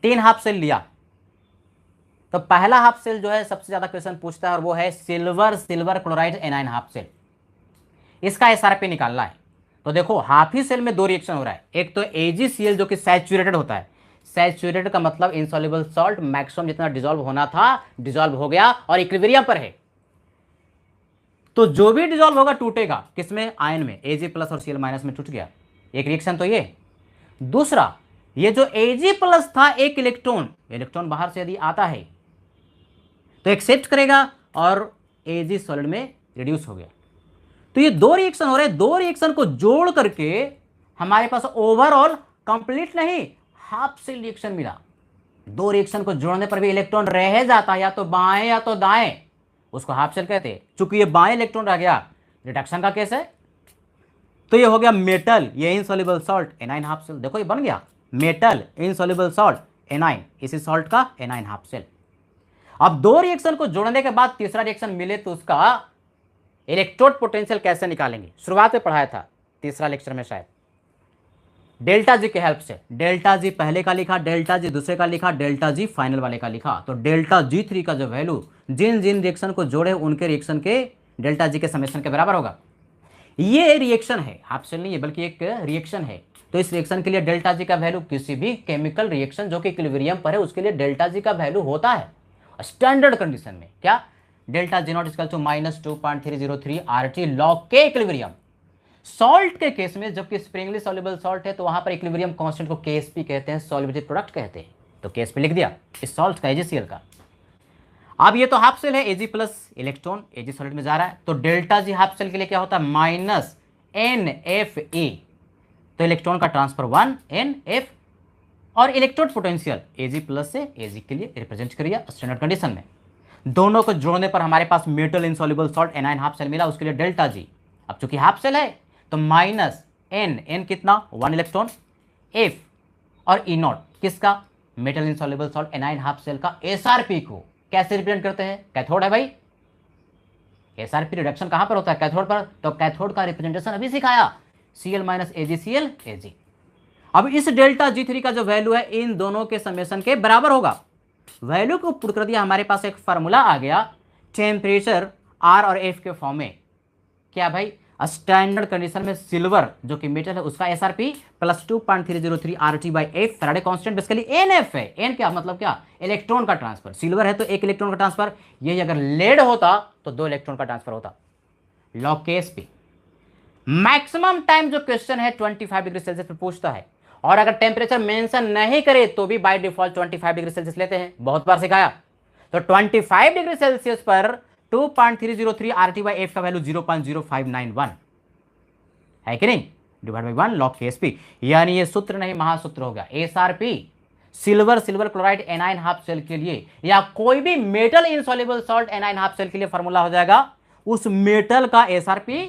3 half cell लिया तो पहला हाफ सेल जो है सबसे ज्यादा क्वेश्चन पूछता है और वो है silver chloride anion half cell, इसका एसआरपी निकालना है। तो देखो हाफ ही सेल में 2 रिएक्शन हो रहा है, एक तो AgCl जो कि सैचुरेटेड होता है, सैचुरेटेड का मतलब इनसॉल्युबल सॉल्ट मैक्सिमम जितना डिसॉल्व होना था डिसॉल्व हो गया और इक्विलिब्रियम पर है, तो जो भी डिसॉल्व होगा टूटेगा किसमें, आयन में, Ag+ और Cl- में टूट गया, एक रिएक्शन तो ये। दूसरा, ये जो Ag+ था, एक इलेक्ट्रॉन बाहर से यदि आता है तो एक्सेप्ट करेगा और Ag सॉलिड में रिड्यूस हो गया। तो ये 2 रिएक्शन हो रहे हैं, 2 रिएक्शन को जोड़ करके हमारे पास ओवरऑल कंप्लीट नहीं हाफ सेल रिएक्शन मिला। 2 रिएक्शन को जोड़ने पर भी इलेक्ट्रॉन रह जाता है या तो बाएं या तो दाएं, उसको हाफ सेल कहते हैं। चूंकि ये बाएं इलेक्ट्रॉन रह गया, रिडक्शन का केस है, तो ये हो गया मेटल, ये insoluble salt anion half cell. देखो ये बन गया मेटल इनसॉल्युबल सॉल्ट एनाइन, इसी सॉल्ट का एनाइन हाफ सेल। अब 2 रिएक्शन को जोड़ने के बाद तीसरा रिएक्शन मिले तो उसका इलेक्ट्रोड पोटेंशियल कैसे निकालेंगे, शुरुआत में पढ़ाया था तीसरा लेक्चर में शायद, डेल्टा जी के हेल्प से। डेल्टा जी पहले का लिखा, डेल्टा जी दूसरे का लिखा, डेल्टा जी फाइनल वाले का लिखा। तो डेल्टा G3 का जो वैल्यू जिन जिन रिएक्शन को जोड़े उनके रिएक्शन के डेल्टा जी के समेशन के बराबर होगा। ये रिएक्शन है, हाफ सेल नहीं है बल्कि एक रिएक्शन है, तो इस रिएक्शन के लिए डेल्टा जी का वैल्यू किसी भी केमिकल रिएक्शन जो कि इक्विलिब्रियम पर है उसके लिए डेल्टा जी का वैल्यू होता है स्टैंडर्ड कंडीशन में। क्या? Delta G0 = -2.303 RT log K equilibrium. Salt के केस में जबकि स्प्रिंगली सॉल्युबल सॉल्ट है तो वहां पर इक्विलिब्रियम कांस्टेंट को KSP कहते हैं, सॉल्युबिलिटी प्रोडक्ट कहते हैं, तो KSP लिख दिया इस सॉल्ट का AgCl का। अब ये तो हाफ सेल है, Ag+ इलेक्ट्रॉन Ag सॉलिड में जा रहा है, तो डेल्टा जी हाफ सेल के लिए क्या होता है, -NFA, तो इलेक्ट्रॉन का ट्रांसफर 1NF और इलेक्ट्रोड पोटेंशियल Ag+ से Ag के लिए रिप्रेजेंट करिए स्टैंडर्ड कंडीशन में। दोनों को जोड़ने पर हमारे पास metal insoluble salt anion half cell मिला, उसके लिए डेल्टा जी। अब चूंकि हाफ सेल है तो -N कितना, 1 इलेक्ट्रॉन, F और E0 किसका, metal insoluble salt anion half cell का एसआरपी को कैसे रिप्रेजेंट करते हैं, कैथोड है भाई, एसआरपी रिडक्शन कहां पर होता है, कैथोड पर, तो कैथोड का रिप्रेजेंटेशन अभी सिखाया, Cl - AgCl Ag। अब इस डेल्टा G3 का जो वैल्यू है इन दोनों के समेशन के बराबर होगा, वैल्यू को पुट कर दिया, हमारे पास एक फार्मूला आ गया टेम्परेचर आर और एफ के फॉर्म में। क्या भाई, स्टैंडर्ड कंडीशन में सिल्वर जो कि मेटल है उसका SRP plus 2.303 RT by F, Faraday constant basically n F है। एन क्या मतलब, क्या इलेक्ट्रॉन का ट्रांसफर। सिल्वर है तो एक इलेक्ट्रॉन का ट्रांसफर, यही अगर लेड होता तो 2 इलेक्ट्रॉन का ट्रांसफर होता। Log case P. Maximum time जो क्वेश्चन है 25 डिग्री सेल्सियस पे पूछता है, और अगर टेम्परेचर मेंशन नहीं करे तो भी बाय डिफॉल्ट 25 डिग्री सेल्सियस लेते हैं, बहुत बार सिखाया। तो 25 डिग्री सेल्सियस पर 2.303 RT बाई एफ का वैल्यू 0.0591 है कि नहीं, डिवाइड बाई 1 लॉग केएसपी। यानी ये सूत्र नहीं महासूत्र होगा। SRP silver chloride anion half cell के लिए या कोई भी metal insoluble salt anion half cell के लिए फॉर्मूला हो जाएगा उस मेटल का SRP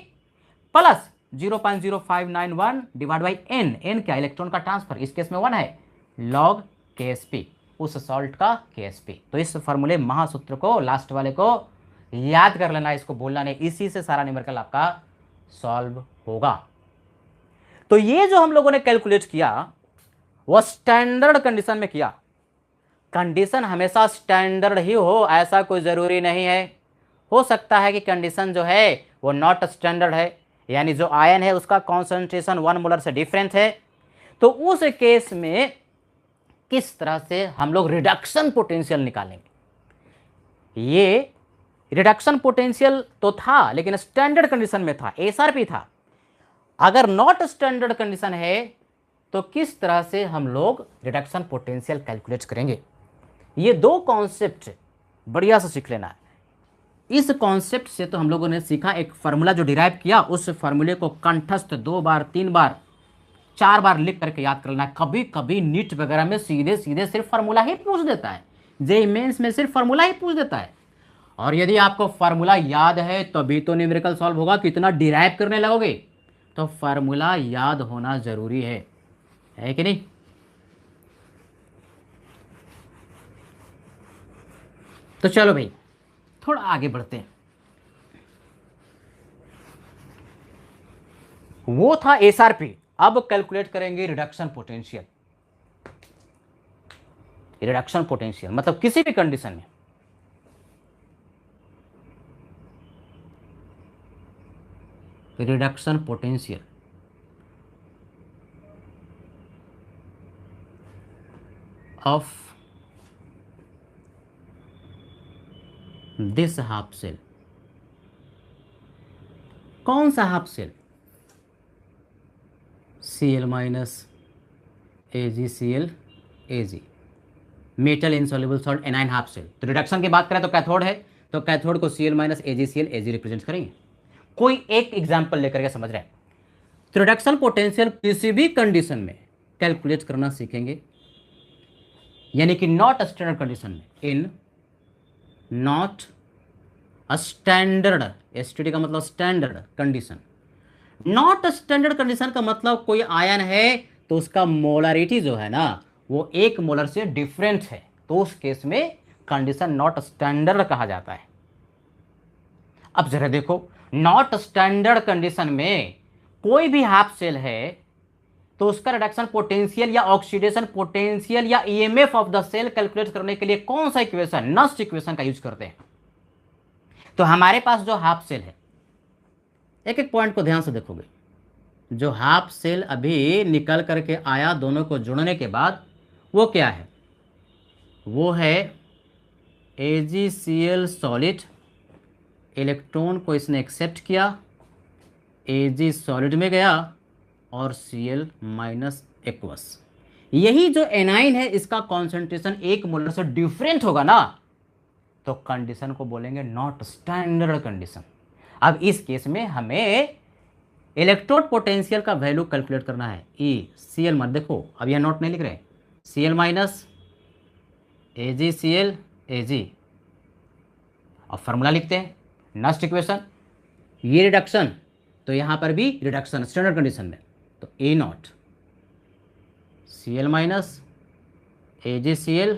plus 0.0591 divide by n. N क्या, इलेक्ट्रॉन का ट्रांसफर, इस केस में 1 है, लॉग केएसपी उस सॉल्ट का केएसपी। तो इस फॉर्मूले महासूत्र को लास्ट वाले को याद कर लेना, इसको बोलना नहीं, इसी से सारा न्यूमेरिकल आपका सॉल्व होगा। तो ये जो हम लोगों ने कैलकुलेट किया वो स्टैंडर्ड कंडीशन में किया। कंडीशन हमेशा स्टैंडर्ड ही हो ऐसा कोई जरूरी नहीं है, हो सकता है कि कंडीशन जो है वो नॉट स्टैंडर्ड है, यानी जो आयन है उसका कॉन्सेंट्रेशन 1 मोलर से डिफरेंट है। तो उस केस में किस तरह से हम लोग रिडक्शन पोटेंशियल निकालेंगे। ये रिडक्शन पोटेंशियल तो था लेकिन स्टैंडर्ड कंडीशन में था, एसआरपी था। अगर नॉट स्टैंडर्ड कंडीशन है तो किस तरह से हम लोग रिडक्शन पोटेंशियल कैलकुलेट करेंगे। ये 2 कॉन्सेप्ट बढ़िया से सीख लेना है। इस कॉन्सेप्ट से तो हम लोगों ने सीखा, एक फार्मूला जो डिराइव किया उस फार्मूले को कंठस्थ 2 बार 3 बार 4 बार लिख करके याद कर लेना है। कभी कभी नीट वगैरह में सीधे सीधे सिर्फ फार्मूला ही पूछ देता है, जेईई मेंस में सिर्फ फार्मूला ही पूछ देता है। और यदि आपको फार्मूला याद है तभी तो न्यूमेरिकल सॉल्व होगा, कितना डिराइव करने लगोगे। तो फार्मूला याद होना जरूरी है कि नहीं। तो चलो भाई थोड़ा आगे बढ़ते हैं। वो था एसआरपी, अब कैलकुलेट करेंगे रिडक्शन पोटेंशियल। रिडक्शन पोटेंशियल मतलब किसी भी कंडीशन में reduction potential of this half cell. कौन सा half cell, Cl minus AgCl Ag, metal insoluble salt anion half cell. तो रिडक्शन की बात करें तो कैथोड है, तो कैथोड को Cl minus AgCl Ag represent करेंगे। कोई एक एग्जाम्पल लेकर के समझ रहे हैं। तो रिडक्शन पोटेंशियल किसी भी कंडीशन में कैलकुलेट करना सीखेंगे, यानी कि नॉट स्टैंडर्ड कंडीशन में, इन नॉट स्टैंडर्ड, एसटीडी का मतलब standard condition. Not standard condition का मतलब कोई आयन है तो उसका मोलरिटी जो है ना वो 1 मोलर से डिफरेंट है, तो उस केस में कंडीशन नॉट स्टैंडर्ड कहा जाता है। अब जरा देखो, नॉट स्टैंडर्ड कंडीशन में कोई भी हाफ सेल है तो उसका रिडक्शन पोटेंशियल या ऑक्सीडेशन पोटेंशियल या EMF of the cell calculate करने के लिए कौन सा इक्वेशन, नस्ट इक्वेशन का यूज करते हैं। तो हमारे पास जो हाफ सेल है, एक एक पॉइंट को ध्यान से देखोगे, जो हाफ सेल अभी निकल करके आया दोनों को जोड़ने के बाद, वो क्या है, वो है AgCl सॉलिड, इलेक्ट्रॉन को इसने एक्सेप्ट किया, Ag सॉलिड में गया और Cl माइनस एक्वस। यही जो एनाइन है इसका कॉन्सेंट्रेशन 1 मोलर से डिफरेंट होगा ना, तो कंडीशन को बोलेंगे नॉट स्टैंडर्ड कंडीशन। अब इस केस में हमें इलेक्ट्रोड पोटेंशियल का वैल्यू कैलकुलेट करना है। Cl मत देखो, अब यह नोट नहीं लिख रहे, Cl माइनस AgCl Ag, अब फार्मूला लिखते हैं, नस्ट इक्वेशन, ये रिडक्शन, तो यहां पर भी रिडक्शन स्टैंडर्ड कंडीशन में, तो A not Cl minus AgCl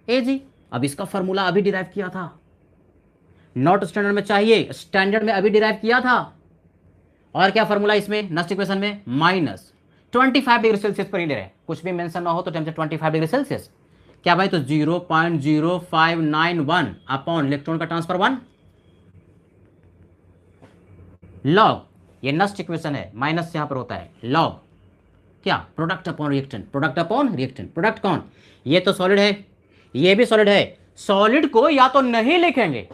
Ag। अब इसका फार्मूला अभी डिराइव किया था, नॉट स्टैंडर्ड में चाहिए, स्टैंडर्ड में अभी डिराइव किया था। और क्या फार्मूला इसमें नस्ट इक्वेशन में, माइनस 25 डिग्री सेल्सियस पर ही ले रहे हैं, कुछ भी मेंशन ना हो तो टेम्परेचर 25 डिग्री सेल्सियस। क्या भाई? तो 0.0591 अपॉन इलेक्ट्रॉन का ट्रांसफर 1 लॉग, ये नस्ट इक्वेशन है, माइनस यहां पर होता है लॉग क्या? Product upon reactant, product upon reactant. Product कौन? ये तो सॉलिड है, ये भी सॉलिड है। सॉलिड को या तो नहीं लिखेंगे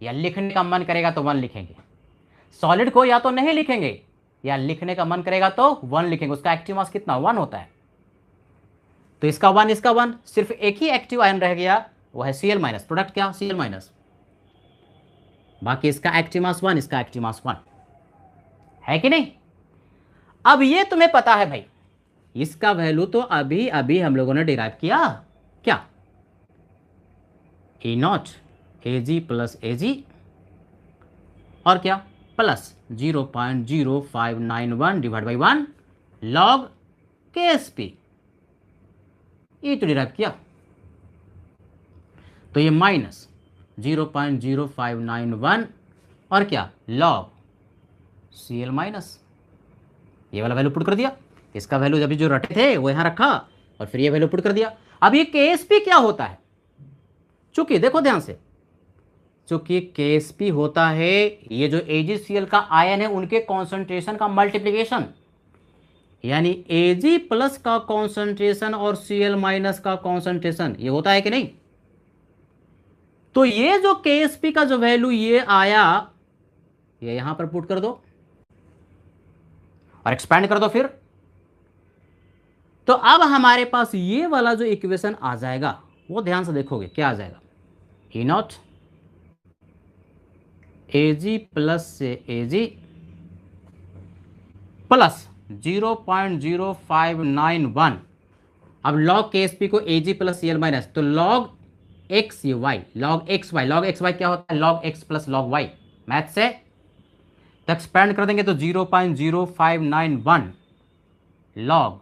या लिखने का मन करेगा तो 1 लिखेंगे। सॉलिड को या तो नहीं लिखेंगे या लिखने का मन करेगा तो 1 लिखेंगे। उसका एक्टिव मास कितना? 1 होता है। तो इसका 1, इसका 1, सिर्फ एक ही एक्टिव आयन रह गया, वो है Cl माइनस। प्रोडक्ट क्या? Cl minus. बाकी इसका एक्टिव मास 1, इसका एक्टिव मास 1 है कि नहीं? अब ये तुम्हें पता है भाई, इसका वैल्यू तो अभी अभी हम लोगों ने डिराइव किया। क्या? E0 Ag प्लस Ag और क्या? Plus 0.0591 divide by 1 log KSP, ये तो डिराइव किया। तो ये माइनस 0.0591 और क्या? लॉग Cl माइनस, ये वाला वैल्यू पुट कर दिया। इसका वैल्यू अभी जो रटे थे वो यहां रखा और फिर ये वैल्यू पुट कर दिया। अब ये KSP क्या होता है? चूंकि देखो ध्यान से, चूंकि KSP होता है ये जो AgCl का आयन है उनके कॉन्सेंट्रेशन का मल्टीप्लीकेशन, यानी Ag प्लस का कॉन्सेंट्रेशन और Cl माइनस का कॉन्सेंट्रेशन, ये होता है कि नहीं? तो ये जो KSP का जो वैल्यू ये आया, ये यहां पर पुट कर दो और एक्सपैंड कर दो फिर। तो अब हमारे पास ये वाला जो इक्वेशन आ जाएगा वो ध्यान से देखोगे क्या आ जाएगा? E0 Ag प्लस से Ag प्लस 0.0591। अब log KSP को Ag प्लस Cl माइनस, तो log x y, log x y, log x y क्या होता है? log x plus log y, math से तो एक्सपेंड कर देंगे तो 0.0591 log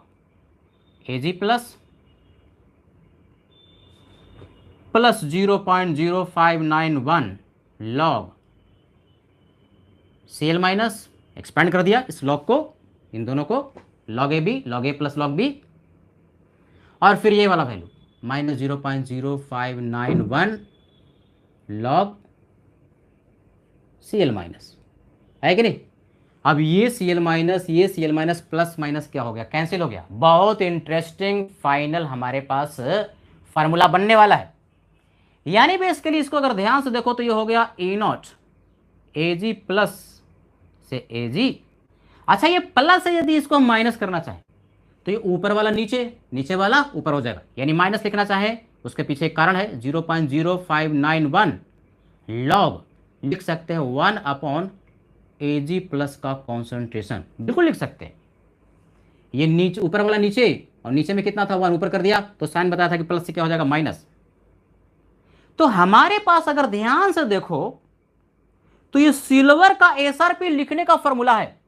Ag plus 0.0591 log Cl minus, expand कर दिया इस log को, इन दोनों को, log AB, log A plus log B, और फिर ये वाला value minus 0.0591 log Cl minus, है कि नहीं? अब ये Cl माइनस, ये Cl माइनस प्लस माइनस क्या हो गया? कैंसिल हो गया। बहुत इंटरेस्टिंग फाइनल हमारे पास फार्मूला बनने वाला है। यानी बेसिकली इसको अगर ध्यान से देखो तो ये हो गया E0 Ag प्लस से Ag। अच्छा, ये प्लस है, यदि इसको हम माइनस करना चाहें तो ये ऊपर वाला नीचे, नीचे वाला ऊपर हो जाएगा। यानी माइनस लिखना चाहे उसके पीछे एक कारण है, 0.0591 लॉग लिख सकते हैं 1 अपॉन Ag प्लस का कॉन्सेंट्रेशन, बिल्कुल लिख सकते हैं। ये नीचे, ऊपर वाला नीचे, और नीचे में कितना था? 1 ऊपर कर दिया तो साइन बताया था कि प्लस से क्या हो जाएगा? माइनस। तो हमारे पास अगर ध्यान से देखो तो ये सिल्वर का SRP लिखने का फॉर्मूला है।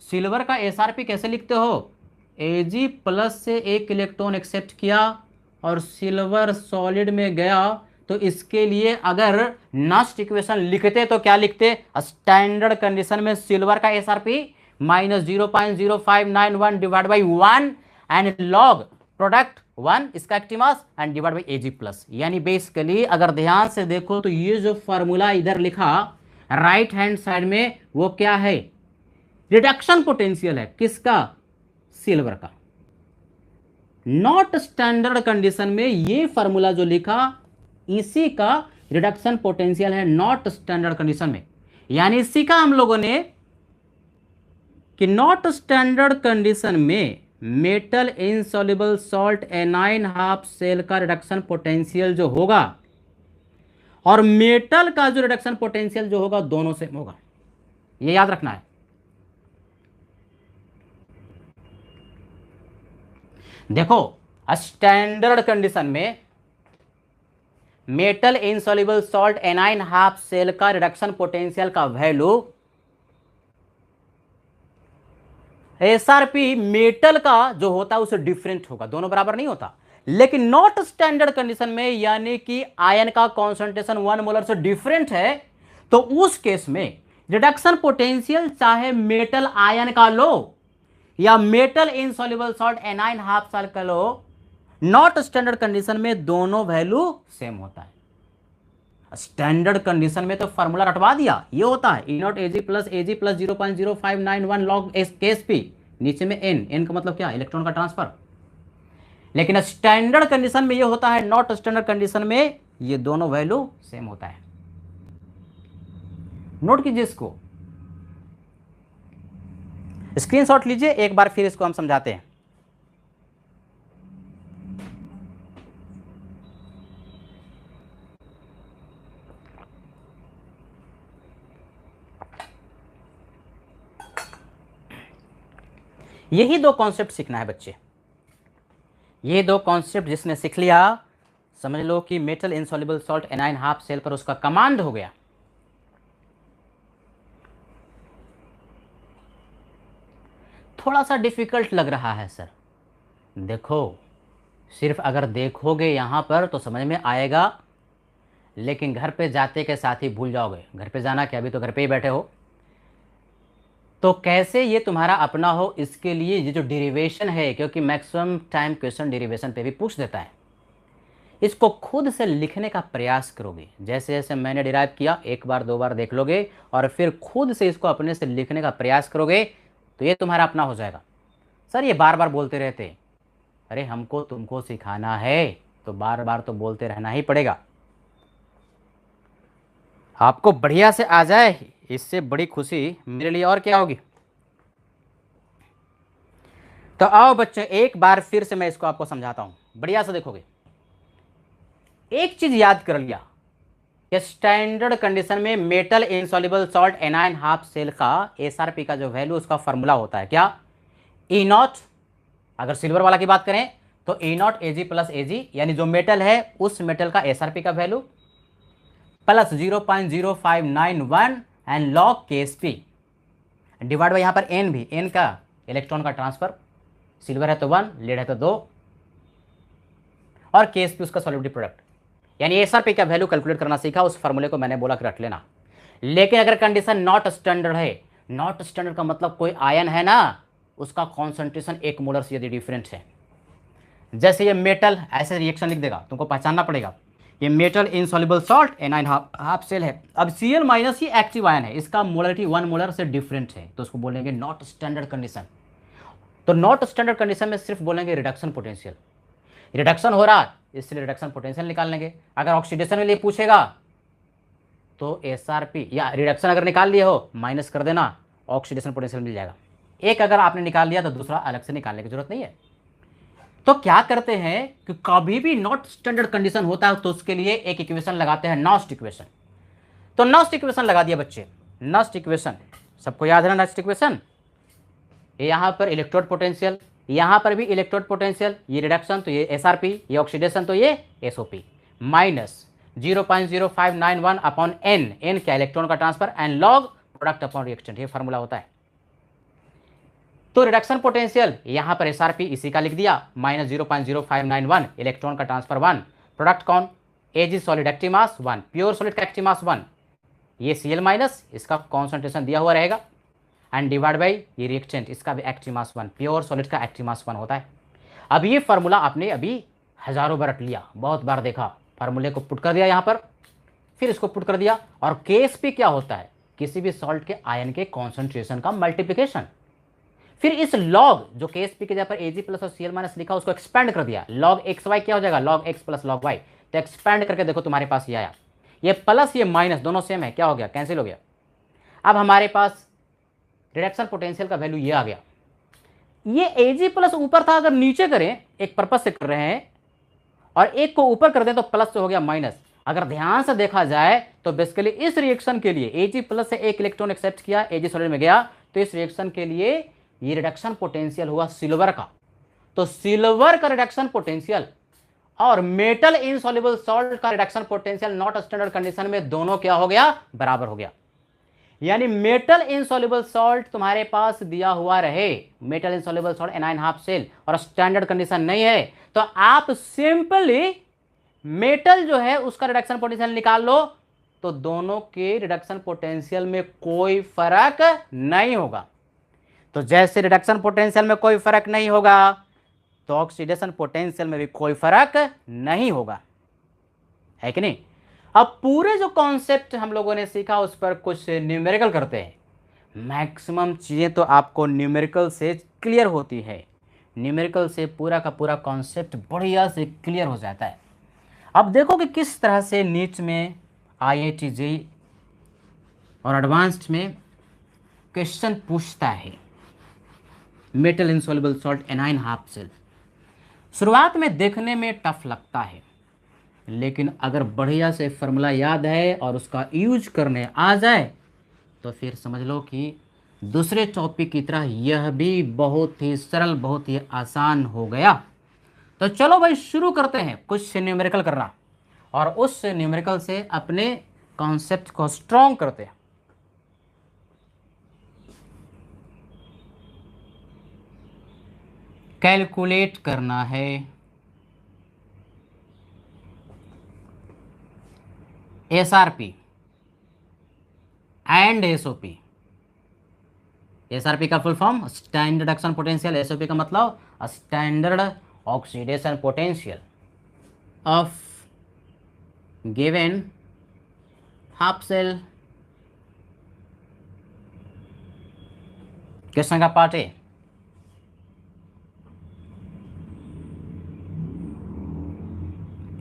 सिल्वर का SRP कैसे लिखते हो? Ag प्लस से एक इलेक्ट्रॉन एक्सेप्ट किया और सिल्वर सॉलिड में गया, तो इसके लिए अगर नस्ट इक्वेशन लिखते तो क्या लिखते? स्टैंडर्ड कंडीशन में सिल्वर का SRP minus 0.0591 divide by 1 and log product 1 इसका active mass and divide by Ag plus. यानी बेसिकली अगर ध्यान से देखो तो ये जो फॉर्मूला इधर लिखा राइट हैंड साइड में, वो क्या है? रिडक्शन पोटेंशियल है। किसका? सिल्वर का। नॉट स्टैंडर्ड कंडीशन में ये फॉर्मूला जो लिखा इसी का रिडक्शन पोटेंशियल है, नॉट स्टैंडर्ड कंडीशन में। यानी सीखा हम लोगों ने कि नॉट स्टैंडर्ड कंडीशन में metal insoluble salt anion half cell का रिडक्शन पोटेंशियल जो होगा और मेटल का जो रिडक्शन पोटेंशियल जो होगा दोनों सेम होगा, ये याद रखना है। देखो, स्टैंडर्ड कंडीशन में metal insoluble salt anion half cell का रिडक्शन पोटेंशियल का वैल्यू SRP मेटल का जो होता है उससे डिफरेंट होगा, दोनों बराबर नहीं होता। लेकिन नॉट स्टैंडर्ड कंडीशन में, यानी कि आयन का कॉन्सेंट्रेशन 1 मोलर से डिफरेंट है, तो उस केस में रिडक्शन पोटेंशियल चाहे मेटल आयन का लो या metal insoluble salt anion half cell का लो, नॉट स्टैंडर्ड कंडीशन में दोनों वैल्यू सेम होता है। स्टैंडर्ड कंडीशन में तो फॉर्मूला रटवा दिया, ये होता है E naught Ag plus 0.0591 log Ksp, नीचे में एन, एन का मतलब क्या, इलेक्ट्रॉन का ट्रांसफर। लेकिन स्टैंडर्ड कंडीशन में ये होता है, नॉट स्टैंडर्ड कंडीशन में ये दोनों वैल्यू सेम होता है। नोट कीजिए इसको, स्क्रीनशॉट लीजिए, एक बार फिर इसको हम समझाते हैं। यही दो कॉन्सेप्ट सीखना है बच्चे, ये दो कॉन्सेप्ट जिसने सीख लिया, समझ लो कि metal insoluble salt anion half cell पर उसका कमांड हो गया। थोड़ा सा डिफिकल्ट लग रहा है सर, देखो सिर्फ अगर देखोगे यहां पर तो समझ में आएगा, लेकिन घर पे जाते के साथ ही भूल जाओगे। घर पे जाना क्या, अभी तो घर पे ही बैठे हो, तो कैसे ये तुम्हारा अपना हो, इसके लिए ये जो डेरिवेशन है, क्योंकि मैक्सिमम टाइम क्वेश्चन डेरिवेशन पे भी पूछ देता है, इसको खुद से लिखने का प्रयास करोगे। जैसे जैसे मैंने डिराइव किया, एक बार दो बार देख लोगे और फिर खुद से इसको अपने से लिखने का प्रयास करोगे, तो ये तुम्हारा अपना हो जाएगा। सर ये बार बार बोलते रहते, अरे हमको तुमको सिखाना है तो बार बार तो बोलते रहना ही पड़ेगा। आपको बढ़िया से आ जाए, इससे बड़ी खुशी मेरे लिए और क्या होगी। तो आओ बच्चे, एक बार फिर से मैं इसको आपको समझाता हूं, बढ़िया से देखोगे। एक चीज याद कर लिया कि स्टैंडर्ड कंडीशन में metal insoluble salt anion half cell का एसआरपी का जो वैल्यू, उसका फॉर्मूला होता है क्या, ई नॉट, अगर सिल्वर वाला की बात करें तो ई नॉट एजी प्लस एजी, यानी जो मेटल है उस मेटल का एसआरपी का value plus 0.0591 and log Ksp divide by यहां पर एन, भी एन का इलेक्ट्रॉन का ट्रांसफर, सिल्वर है तो 1, लेड है तो 2, और केएसपी उसका सॉल्युबिलिटी प्रोडक्ट। यानी एसआरपी का वैल्यू कैलकुलेट करना सीखा, उस फॉर्मूले को मैंने बोला कि रट लेना। लेकिन अगर कंडीशन नॉट स्टैंडर्ड है, नॉट स्टैंडर्ड का मतलब कोई आयन है ना, उसका कॉन्सेंट्रेशन 1 मोलर से यदि डिफरेंट है, जैसे ये मेटल, ऐसे रिएक्शन लिख देगा, तुमको पहचानना पड़ेगा। ये metal insoluble salt anion half cell है, अब Cl माइनस ये एक्टिव आयन है, इसका मोलरिटी 1 मोलर से डिफरेंट है, तो उसको बोलेंगे नॉट स्टैंडर्ड कंडीशन। तो नॉट स्टैंडर्ड कंडीशन में सिर्फ बोलेंगे रिडक्शन पोटेंशियल, रिडक्शन हो रहा इसलिए रिडक्शन पोटेंशियल निकाल लेंगे। अगर ऑक्सीडेशन के लिए पूछेगा तो एसआरपी, या रिडक्शन अगर निकाल लिए हो माइनस कर देना, ऑक्सीडेशन पोटेंशियल मिल जाएगा। एक अगर आपने निकाल लिया तो दूसरा अलग से निकालने की जरूरत नहीं है। तो क्या करते हैं कि कभी भी नॉट स्टैंडर्ड कंडीशन होता है तो उसके लिए एक इक्वेशन लगाते हैं, नॉस्ट इक्वेशन। तो नॉस्ट इक्वेशन लगा दिया बच्चे, नॉस्ट इक्वेशन सबको याद है ना, नॉस्ट इक्वेशन, यहां पर इलेक्ट्रोड पोटेंशियल, यहां पर भी इलेक्ट्रोड पोटेंशियल, ये रिडक्शन तो ये एसआरपी, ये ऑक्सीडेशन तो ये SOP, minus 0.0591 upon n, n क्या इलेक्ट्रॉन का transfer, and log product upon reactant, ये फॉर्मूला होता है। तो रिडक्शन पोटेंशियल यहां पर एसआरपी इसी का लिख दिया, माइनस 0.0591, इलेक्ट्रॉन का ट्रांसफर 1, प्रोडक्ट कौन, as is solid active mass 1, pure solid का एक्टिव मास 1, ये Cl माइनस, इसका कॉन्सेंट्रेशन दिया हुआ रहेगा, एंड डिवाइड बाई ये रिएक्टेंट, इसका भी एक्टिव मास 1, प्योर सॉलिड का एक्टिव मास 1 होता है। अब ये फार्मूला आपने अभी हजारों बार रट लिया, बहुत बार देखा, फार्मूले को पुट कर दिया यहाँ पर, फिर इसको पुट कर दिया, और केएसपी क्या होता है, किसी भी सॉल्ट के आयन के कॉन्सेंट्रेशन का मल्टीप्लिकेशन। फिर इस लॉग जो केएसपी के जगह पर एजी प्लस और Cl माइनस लिखा, उसको एक्सपेंड कर दिया, लॉग एक्स वाई क्या हो जाएगा, log X plus log Y, तो एक्सपेंड करके देखो तुम्हारे पास ये आया, ये प्लस ये माइनस दोनों सेम है, क्या हो गया, कैंसिल हो गया। अब हमारे पास रिडक्शन पोटेंशियल का वैल्यू ये आ गया, ये एजी प्लस ऊपर था, अगर नीचे करें एक पर्पज से कर रहे हैं और एक को ऊपर कर दें तो प्लस से हो गया माइनस। अगर ध्यान से देखा जाए तो बेसिकली इस रिएक्शन के लिए एजी प्लस से एक इलेक्ट्रॉन एक्सेप्ट किया, एजी सॉलिड में गया, तो इस रिएक्शन के लिए ये रिडक्शन पोटेंशियल हुआ सिल्वर का। तो सिल्वर का रिडक्शन पोटेंशियल और मेटल इनसॉल्युबल सॉल्ट का reduction potential not standard condition में दोनों क्या हो गया, बराबर हो गया। यानी मेटल इनसॉल्युबल सॉल्ट तुम्हारे पास दिया हुआ रहे, metal insoluble salt anion half cell, और स्टैंडर्ड कंडीशन नहीं है, तो आप सिंपली मेटल जो है उसका रिडक्शन पोटेंशियल निकाल लो, तो दोनों के रिडक्शन पोटेंशियल में कोई फर्क नहीं होगा। तो जैसे रिडक्शन पोटेंशियल में कोई फर्क नहीं होगा, तो ऑक्सीडेशन पोटेंशियल में भी कोई फर्क नहीं होगा, है कि नहीं। अब पूरे जो कॉन्सेप्ट हम लोगों ने सीखा उस पर कुछ न्यूमेरिकल करते हैं। मैक्सिमम चीज़ें तो आपको न्यूमेरिकल से क्लियर होती है, न्यूमेरिकल से पूरा का पूरा कॉन्सेप्ट बढ़िया से क्लियर हो जाता है। अब देखो कि किस तरह से नीट में, IIT JEE और एडवांस्ड में क्वेश्चन पूछता है। Metal insoluble salt anion half cell शुरुआत में देखने में टफ लगता है, लेकिन अगर बढ़िया से फॉर्मूला याद है और उसका यूज करने आ जाए तो फिर समझ लो कि दूसरे टॉपिक की तरह यह भी बहुत ही सरल, बहुत ही आसान हो गया। तो चलो भाई शुरू करते हैं कुछ न्यूमेरिकल करना और उस न्यूमेरिकल से अपने कॉन्सेप्ट को स्ट्रॉन्ग करते हैं। कैलकुलेट करना है SRP एंड SOP। SRP का full form standard reduction potential, SOP का मतलब standard oxidation potential of given half cell. Question का पार्ट ए,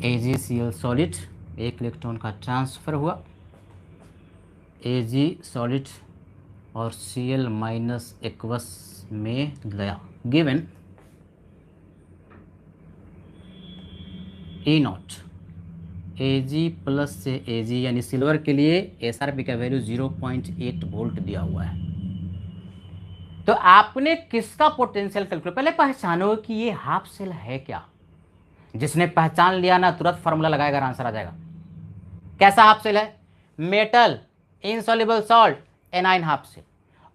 AgCl सॉलिड, एक इलेक्ट्रॉन का ट्रांसफर हुआ, Ag सॉलिड और Cl माइनस एक्वस में गया। Given E naught, Ag plus से Ag यानी सिल्वर के लिए SRP का वैल्यू 0.8 वोल्ट दिया हुआ है। तो आपने किसका पोटेंशियल कैलकुलेट, पहले पहचानो कि ये हाफ सेल है क्या। जिसने पहचान लिया ना तुरंत फार्मूला लगाएगा, आंसर आ जाएगा। कैसा हाफ सेल है? Metal insoluble salt anion half cell.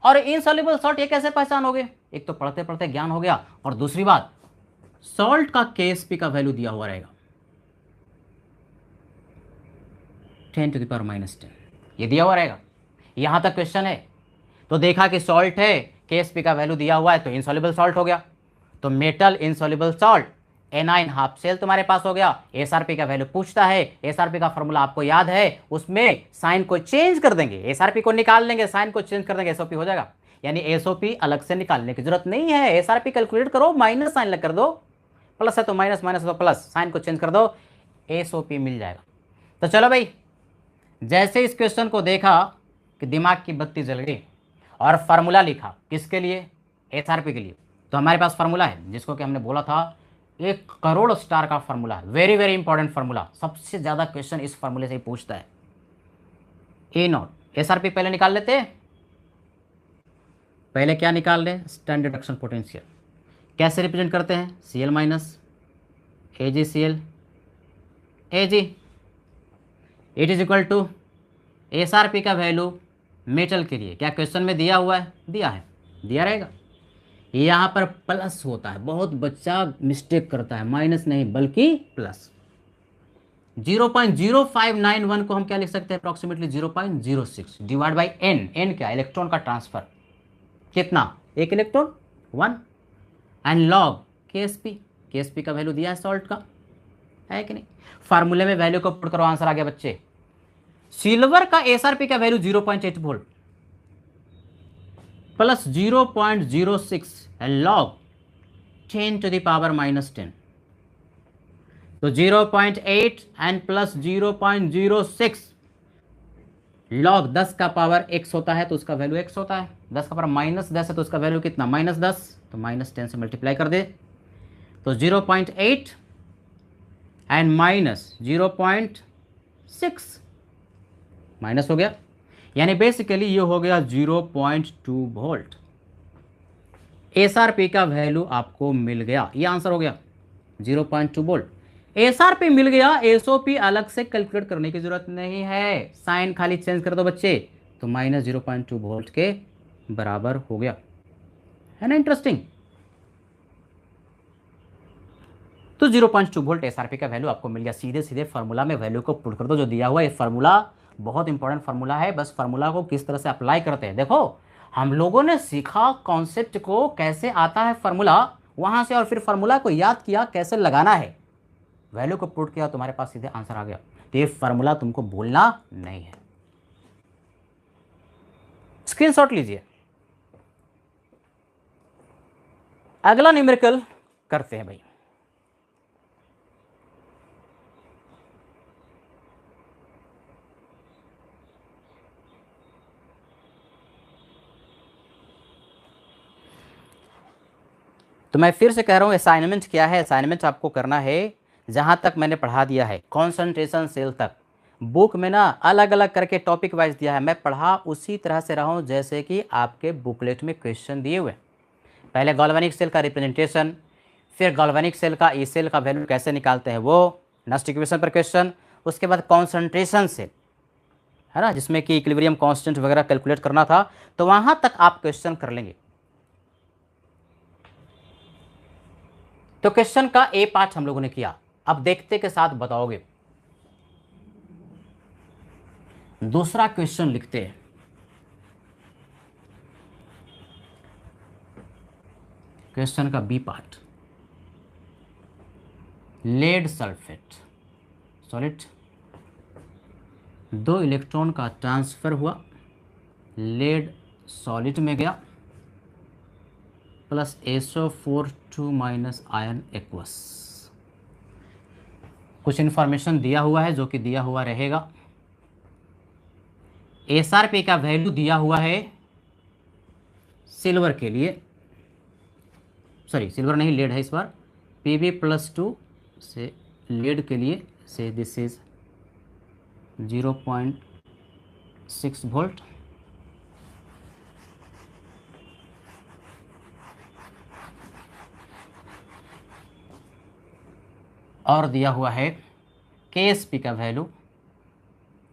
और इनसॉल्युबल सॉल्ट ये कैसे पहचानोगे? एक तो पढ़ते पढ़ते ज्ञान हो गया, और दूसरी बात सॉल्ट का KSP का वैल्यू दिया हुआ रहेगा 10⁻⁻10, ये दिया हुआ रहेगा। यहां तक क्वेश्चन है तो देखा कि सॉल्ट है, KSP का वैल्यू दिया हुआ है तो इनसॉल्युबल सॉल्ट हो गया। तो metal insoluble salt anion half cell तुम्हारे पास हो गया। SRP का वैल्यू पूछता है, SRP का फॉर्मूला आपको याद है, उसमें साइन को चेंज कर देंगे, SRP को निकाल लेंगे, साइन को चेंज कर देंगे, SOP हो जाएगा। यानी SOP अलग से निकालने की जरूरत नहीं है। SRP कैलकुलेट करो, माइनस साइन लग कर दो, प्लस है तो माइनस, माइनस है तो प्लस, साइन को चेंज कर दो, SOP मिल जाएगा। तो चलो भाई, जैसे इस क्वेश्चन को देखा कि दिमाग की बत्ती जल गई और फार्मूला लिखा, किसके लिए? SRP के लिए। तो हमारे पास फार्मूला है जिसको कि हमने बोला था 1 करोड़ स्टार का फार्मूला है, वेरी वेरी इंपॉर्टेंट फार्मूला, सबसे ज्यादा क्वेश्चन इस फार्मूले से ही पूछता है। ए नॉट, SRP पहले निकाल लेते हैं। पहले क्या निकाल लें? Standard reduction potential. कैसे रिप्रेजेंट करते हैं? Cl minus AgCl Ag, it is equal to SRP का वैल्यू मेटल के लिए क्या क्वेश्चन में दिया हुआ है? दिया है, दिया रहेगा। यहाँ पर प्लस होता है, बहुत बच्चा मिस्टेक करता है, माइनस नहीं बल्कि प्लस। 0.0591 को हम क्या लिख सकते हैं? Approximately 0.06 divide by n। n क्या? इलेक्ट्रॉन का ट्रांसफर, कितना? 1 electron 1, and log KSP, KSP का वैल्यू दिया है सॉल्ट का, है कि नहीं। फार्मूले में वैल्यू को पुट करो, आंसर आ गया बच्चे। सिल्वर का SRP का वैल्यू 0.8 वोल्ट प्लस 0.06 लॉग 10⁻⁻10, तो 0.8 एंड प्लस 0.06 लॉग 10 का पावर x होता है तो उसका वैल्यू x होता है। 10 का पावर -10 है तो उसका वैल्यू कितना? -10, तो -10 से मल्टीप्लाई कर दे तो 0.8 एंड -0.6 माइनस हो गया, यानी बेसिकली ये हो गया 0.2 वोल्ट। SRP का वैल्यू आपको मिल गया, ये आंसर हो गया 0.2 वोल्ट। SRP मिल गया, SOP अलग से कैलकुलेट करने की जरूरत नहीं है, साइन खाली चेंज कर दो बच्चे, तो -0.2 वोल्ट के बराबर हो गया, है ना। इंटरेस्टिंग। तो 0.2 वोल्ट SRP का वैल्यू आपको मिल गया। सीधे सीधे फार्मूला में वैल्यू को पुट कर दो जो दिया हुआ है। फार्मूला बहुत इंपॉर्टेंट फार्मूला है, बस फार्मूला को किस तरह से अप्लाई करते हैं। देखो हम लोगों ने सीखा कॉन्सेप्ट को कैसे आता है फार्मूला, वहाँ से और फिर फार्मूला को याद किया कैसे लगाना है, वैल्यू को पुट किया, तुम्हारे पास सीधे आंसर आ गया। तो ये फार्मूला तुमको भूलना नहीं है, स्क्रीनशॉट लीजिए। अगला न्यूमेरिकल करते हैं भाई। तो मैं फिर से कह रहा हूँ, असाइनमेंट क्या है? असाइनमेंट आपको करना है जहाँ तक मैंने पढ़ा दिया है, कॉन्सेंट्रेशन सेल तक। बुक में ना अलग अलग करके टॉपिक वाइज दिया है, मैं पढ़ा उसी तरह से रहा हूँ जैसे कि आपके बुकलेट में क्वेश्चन दिए हुए। पहले गैल्वेनिक सेल का रिप्रेजेंटेशन, फिर गैल्वेनिक सेल का ई सेल का वैल्यू कैसे निकालते हैं वो, नेक्स्ट इक्वेशन पर क्वेश्चन, उसके बाद कॉन्सेंट्रेशन सेल है ना, जिसमें कि इक्विलिब्रियम कांस्टेंट वगैरह कैलकुलेट करना था, तो वहाँ तक आप क्वेश्चन कर लेंगे। तो क्वेश्चन का ए पार्ट हम लोगों ने किया, अब देखते के साथ बताओगे। दूसरा क्वेश्चन लिखते हैं। क्वेश्चन का B part, lead sulphate solid, 2 electron का ट्रांसफर हुआ, लेड सॉलिड में गया, plus SO4 2 minus ion aqueous. कुछ इन्फॉर्मेशन दिया हुआ है जो कि दिया हुआ रहेगा। SRP का वैल्यू दिया हुआ है सिल्वर के लिए, सॉरी सिल्वर नहीं लेड है इस बार, Pb+2 से लेड के लिए से दिस इज 0.6 वोल्ट, और दिया हुआ है KSP का वैल्यू,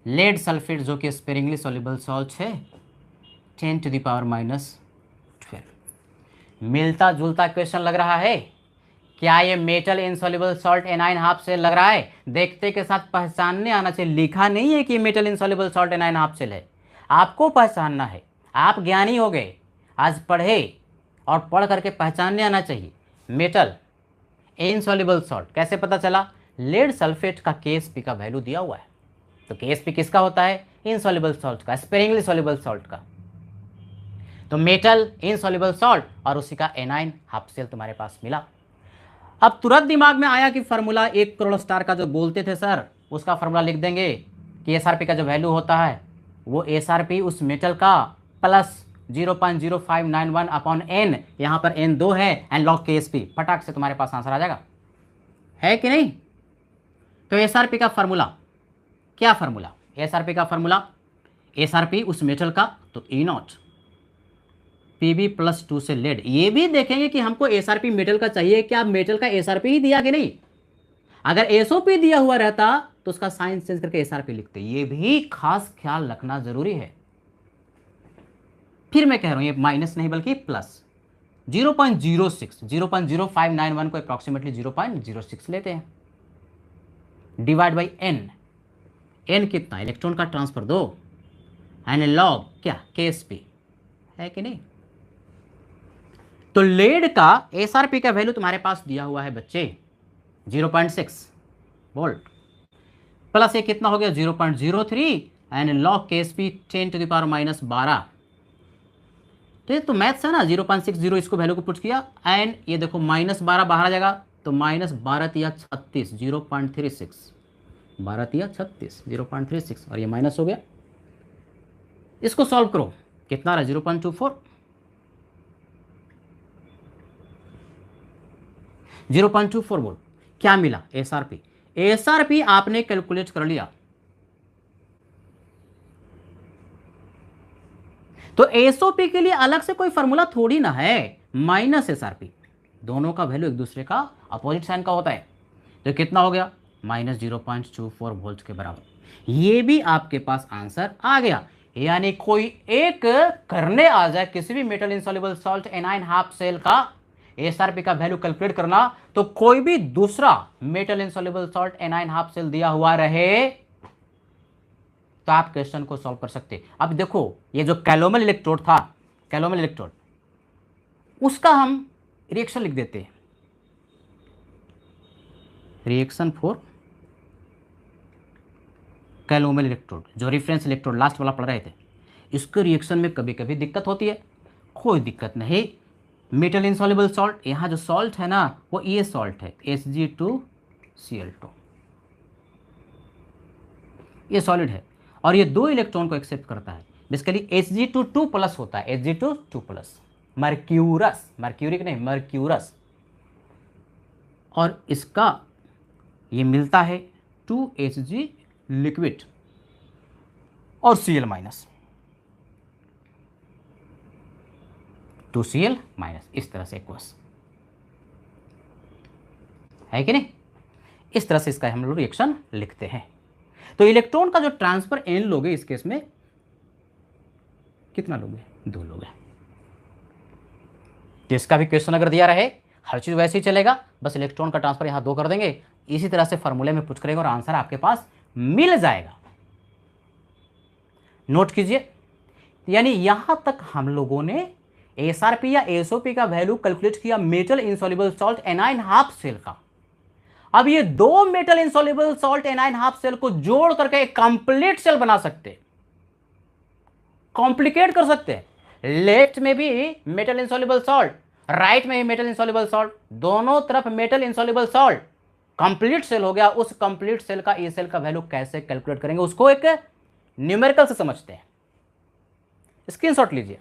लेड सल्फेट जो कि स्पेरिंगली सॉल्युबल सॉल्ट है 10⁻⁻12। मिलता जुलता क्वेश्चन लग रहा है क्या? ये metal insoluble salt anion half cell लग रहा है? देखते के साथ पहचानने आना चाहिए, लिखा नहीं है कि metal insoluble salt anion half cell है, आपको पहचानना है। आप ज्ञानी हो गए, आज पढ़े और पढ़ करके पहचानने आना चाहिए। मेटल इनसॉल्युबल सॉल्ट कैसे पता चला? लेड सल्फेट का KSP का वैल्यू दिया हुआ है। तो KSP किसका होता है? इनसॉल्युबल सॉल्ट का, स्पेरिंगली सॉल्युबल सॉल्ट का। तो मेटल इनसॉल्युबल सॉल्ट और उसी का एनाइन हाफ सेल तुम्हारे पास मिला। अब तुरंत दिमाग में आया कि फार्मूला 1 करोड़ स्टार का जो बोलते थे सर, उसका फार्मूला लिख देंगे कि SRP का जो वैल्यू होता है वो SRP उस मेटल का प्लस 0.0591 अपॉन n, यहाँ पर n 2 है, एंड लॉग KSP, फटाक से तुम्हारे पास आंसर आ जाएगा, है कि नहीं? तो SRP का फार्मूला क्या? फार्मूला SRP का फार्मूला, SRP उस मेटल का तो E0 Pb+2 से लेड। ये भी देखेंगे कि हमको SRP मेटल का चाहिए, क्या मेटल का SRP ही दिया कि नहीं? अगर SOP दिया हुआ रहता तो उसका साइन चेंज करके SRP लिखते, ये भी खास ख्याल रखना जरूरी है। फिर मैं कह रहा हूं ये माइनस नहीं बल्कि प्लस 0.06, 0.0591 को अप्रॉक्सीमेटली 0.06 लेते हैं, डिवाइड बाई n, n कितना? इलेक्ट्रॉन का ट्रांसफर 2, एंड लॉग क्या? KSP, है कि नहीं? तो लेड का SRP का वैल्यू तुम्हारे पास दिया हुआ है बच्चे 0.6 वोल्ट, प्लस ये कितना हो गया 0.03, एंड लॉग KSP 10⁻⁻12। तो ये तो मैथ्स है ना, 0.60 इसको वैल्यू को पुट किया, एंड ये देखो -12 बाहर आ जाएगा, तो -12×36 0.36, 12×36 0.36, और ये माइनस हो गया। इसको सॉल्व करो, कितना रहा? 0.24, 0.24 वोल्ट। क्या मिला? SRP। SRP आपने कैलकुलेट कर लिया, तो SOP के लिए अलग से कोई फॉर्मूला थोड़ी ना है, माइनस SRP, दोनों का वैल्यू एक दूसरे का अपोजिट साइन का होता है। तो कितना हो गया? -0.24 वोल्ट के बराबर। ये भी आपके पास आंसर आ गया। यानी कोई एक करने आ जाए किसी भी metal insoluble salt anion half cell का SRP का वैल्यू कैलकुलेट करना, तो कोई भी दूसरा metal insoluble salt anion half cell दिया हुआ रहे तो आप क्वेश्चन को सॉल्व कर सकते। अब देखो ये जो कैलोमल इलेक्ट्रोड था, कैलोमल इलेक्ट्रोड, उसका हम रिएक्शन लिख देते हैं। रिएक्शन फॉर कैलोमल इलेक्ट्रोड, जो रेफरेंस इलेक्ट्रोड लास्ट वाला पढ़ रहे थे, इसके रिएक्शन में कभी कभी दिक्कत होती है। कोई दिक्कत नहीं, मेटल इनसॉल्युबल सॉल्ट, यहाँ जो सॉल्ट है ना वो ये सॉल्ट है Hg2Cl2, ये सॉलिड है और ये 2 इलेक्ट्रॉन को एक्सेप्ट करता है। बेसिकली Hg2 होता है, Hg2 मर्क्यूरस, मर्क्यूरिक नहीं मर्क्यूरस, और इसका ये मिलता है 2Hg लिक्विड और Cl माइनस, 2Cl माइनस, इस तरह से एक्वस है कि नहीं। इस तरह से इसका हम लोग रिएक्शन लिखते हैं। तो इलेक्ट्रॉन का जो ट्रांसफर n लोगे, इस केस में कितना लोगे, 2 लोगे। तो इसका भी क्वेश्चन अगर दिया रहे हर चीज वैसे ही चलेगा, बस इलेक्ट्रॉन का ट्रांसफर यहां 2 कर देंगे, इसी तरह से फॉर्मूले में पुट करेंगे और आंसर आपके पास मिल जाएगा। नोट कीजिए, यानी यहां तक हम लोगों ने एसआरपी या एसओपी का वैल्यू कैलकुलेट किया metal insoluble salt anion half cell का। अब ये 2 metal insoluble salt anion half cell को जोड़ करके एक कंप्लीट सेल बना सकते, कॉम्प्लिकेट कर सकते हैं। लेफ्ट में भी मेटल इनसॉल्युबल सॉल्ट, राइट में भी मेटल इनसॉल्युबल सॉल्ट, दोनों तरफ metal insoluble salt, complete cell हो गया। उस कंप्लीट सेल का ए सेल का वैल्यू कैसे कैलकुलेट करेंगे, उसको एक न्यूमेरिकल से समझते हैं। स्क्रीनशॉट लीजिए।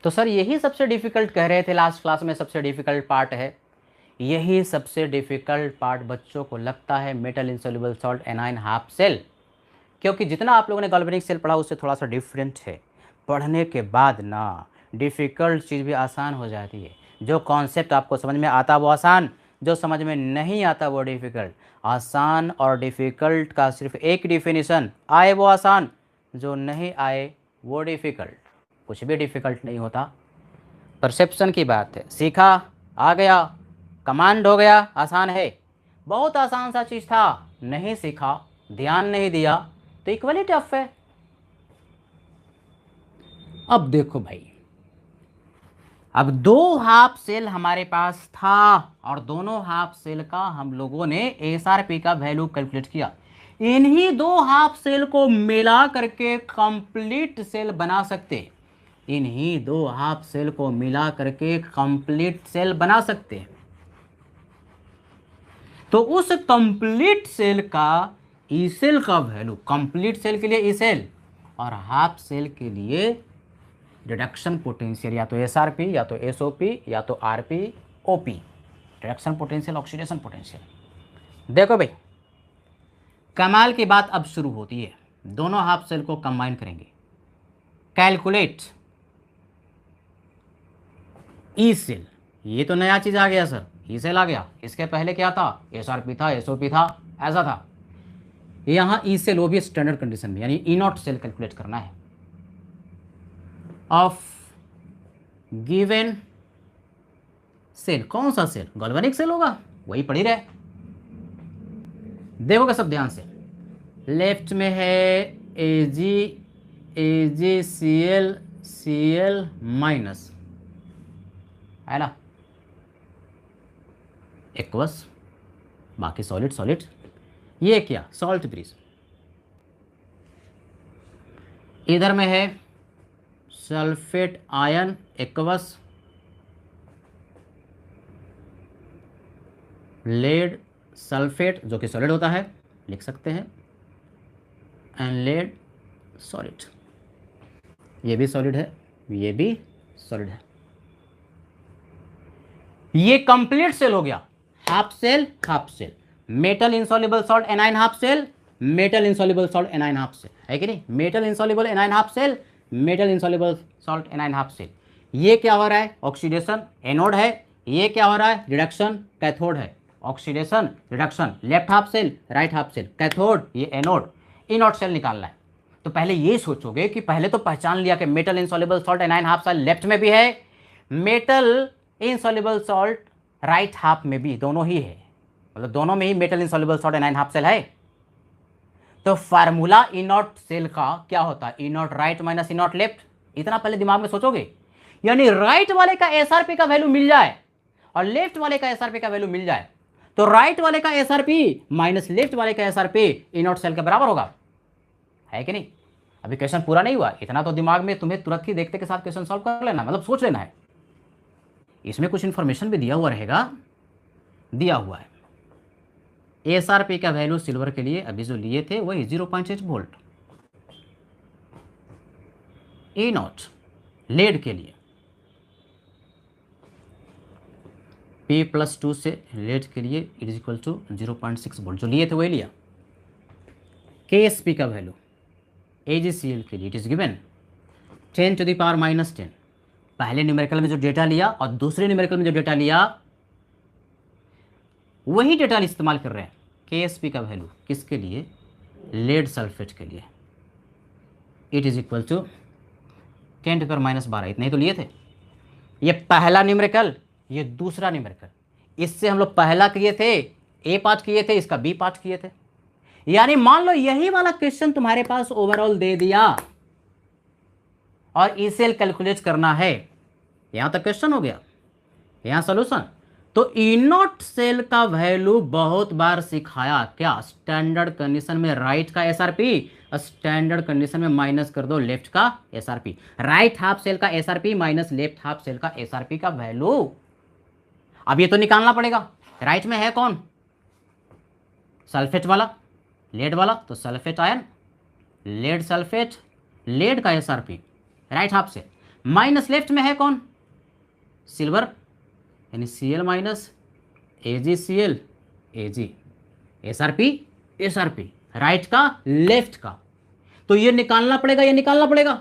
तो सर यही सबसे डिफिकल्ट कह रहे थे लास्ट क्लास में, सबसे डिफिकल्ट पार्ट है, यही सबसे डिफिकल्ट पार्ट बच्चों को लगता है metal insoluble salt anion half cell, क्योंकि जितना आप लोगों ने गैल्वेनिक सेल पढ़ा उससे थोड़ा सा डिफरेंट है। पढ़ने के बाद ना डिफ़िकल्ट चीज़ भी आसान हो जाती है। जो कॉन्सेप्ट आपको समझ में आता वो आसान, जो समझ में नहीं आता वो डिफ़िकल्ट। आसान और डिफ़िकल्ट का सिर्फ एक डिफिनीशन, आए वो आसान, जो नहीं आए वो डिफ़िकल्ट। कुछ भी डिफ़िकल्ट नहीं होता, परसेप्शन की बात है। सीखा, आ गया, कमांड हो गया, आसान है। बहुत आसान सा चीज़ था, नहीं सीखा, ध्यान नहीं दिया तो इक्वली टफ है। अब देखो भाई, अब 2 हाफ सेल हमारे पास था और दोनों हाफ सेल का हम लोगों ने एसआरपी का वैल्यू कैलकुलेट किया। इन्हीं 2 हाफ सेल को मिला करके कंप्लीट सेल बना सकते, इन्हीं 2 हाफ सेल को मिला करके कंप्लीट सेल बना सकते। तो उस कंप्लीट सेल का ई सेल का वैल्यू, कंप्लीट सेल के लिए ई सेल और हाफ सेल के लिए रिडक्शन पोटेंशियल, या तो एसआरपी या तो एसओपी या तो RP OP, reduction potential, oxidation potential. देखो भाई, कमाल की बात अब शुरू होती है। दोनों हाफ सेल को कंबाइन करेंगे, कैलकुलेट ई सेल। ये तो नया चीज आ गया सर, ई सेल आ गया। इसके पहले क्या था, एसआरपी था, एसओपी था, ऐसा था। यहां ई सेल, वो भी स्टैंडर्ड कंडीशन में, यानी ई नॉट सेल कैलकुलेट करना है ऑफ गिवन सेल। कौन सा सेल, गैल्वेनिक सेल होगा, वही पढ़ी रहे। देखोगे सब ध्यान से, लेफ्ट में है AgCl Cl माइनस, है ना, एक्वस, बाकी सॉलिड सॉलिड। ये क्या, सॉल्ट ब्रिज। इधर में है sulphate ion aqueous, lead sulphate जो कि सॉलिड होता है, लिख सकते हैं, एंड लेड सॉलिड। ये भी सॉलिड है, ये भी सॉलिड है। ये कंप्लीट सेल हो गया, half cell half cell, metal insoluble salt anion half cell, metal insoluble salt anion half cell, है कि नहीं, metal insoluble anion half cell, metal insoluble salt anion half cell. ये क्या हो रहा है, ऑक्सीडेशन, एनोड है। ये क्या हो रहा है, रिडक्शन, कैथोड है। Oxidation, reduction, left half cell, right half cell, cathode, ये एनोड। इनोड सेल निकालना है। तो पहले ये सोचोगे कि पहले तो पहचान लिया कि metal insoluble salt anion half cell left में भी है, metal insoluble salt right half में भी दोनों ही है, मतलब दोनों में ही metal insoluble salt anion half cell है। तो फार्मूला ई नॉट सेल का क्या होता है, E naught right minus E naught left. इतना पहले दिमाग में सोचोगे, यानी राइट वाले का एसआरपी का वैल्यू मिल जाए और लेफ्ट वाले का एसआरपी का वैल्यू मिल जाए, तो राइट वाले का एसआरपी माइनस लेफ्ट वाले का एसआरपी ई नॉट सेल के बराबर होगा, है कि नहीं। अभी क्वेश्चन पूरा नहीं हुआ, इतना तो दिमाग में तुम्हें तुरंत ही देखते के साथ क्वेश्चन सॉल्व कर लेना, मतलब सोच लेना है। इसमें कुछ इंफॉर्मेशन भी दिया हुआ रहेगा, दिया हुआ है एसआरपी का वैल्यू सिल्वर के लिए अभी जो लिए थे वही 0.8 वोल्ट, ई नॉट लेड के लिए P+2 से लेड के लिए it is equal to 0.6 volt जो लिए थे वही लिया। KSP का वैल्यू AgCl के लिए इट इज गिवन 10⁻⁻10। पहले न्यूमेरिकल में जो डेटा लिया और दूसरे न्यूमेरिकल में जो डेटा लिया वही डेटा इस्तेमाल कर रहे हैं। KSP का वैल्यू किसके लिए, लेड सल्फेट के लिए, इट इज इक्वल टू 10⁻12। इतने ही तो लिए थे। ये पहला न्यूमेरिकल, ये दूसरा न्यूमेरिकल। इससे हम लोग पहला किए थे A पार्ट किए थे, इसका B पार्ट किए थे। यानी मान लो यही वाला क्वेश्चन तुम्हारे पास ओवरऑल दे दिया और इसे कैलकुलेट करना है, यहां तक क्वेश्चन हो गया, यहां सॉल्यूशन। तो ई नॉट सेल का वैल्यू बहुत बार सिखाया, क्या स्टैंडर्ड कंडीशन में राइट का एसआरपी, स्टैंडर्ड कंडीशन में माइनस कर दो लेफ्ट का एसआरपी, राइट हाफ सेल का SRP minus left half cell का एसआरपी का वैल्यू। अब ये तो निकालना पड़ेगा, राइट में है कौन, सल्फेट वाला, लेड वाला, तो sulphate ion, lead sulphate, lead का एसआरपी राइट हाफ से, माइनस लेफ्ट में है कौन, सिल्वर, यानी Cl minus AgCl Ag, SRP SRP right का लेफ्ट का। तो ये निकालना पड़ेगा, ये निकालना पड़ेगा,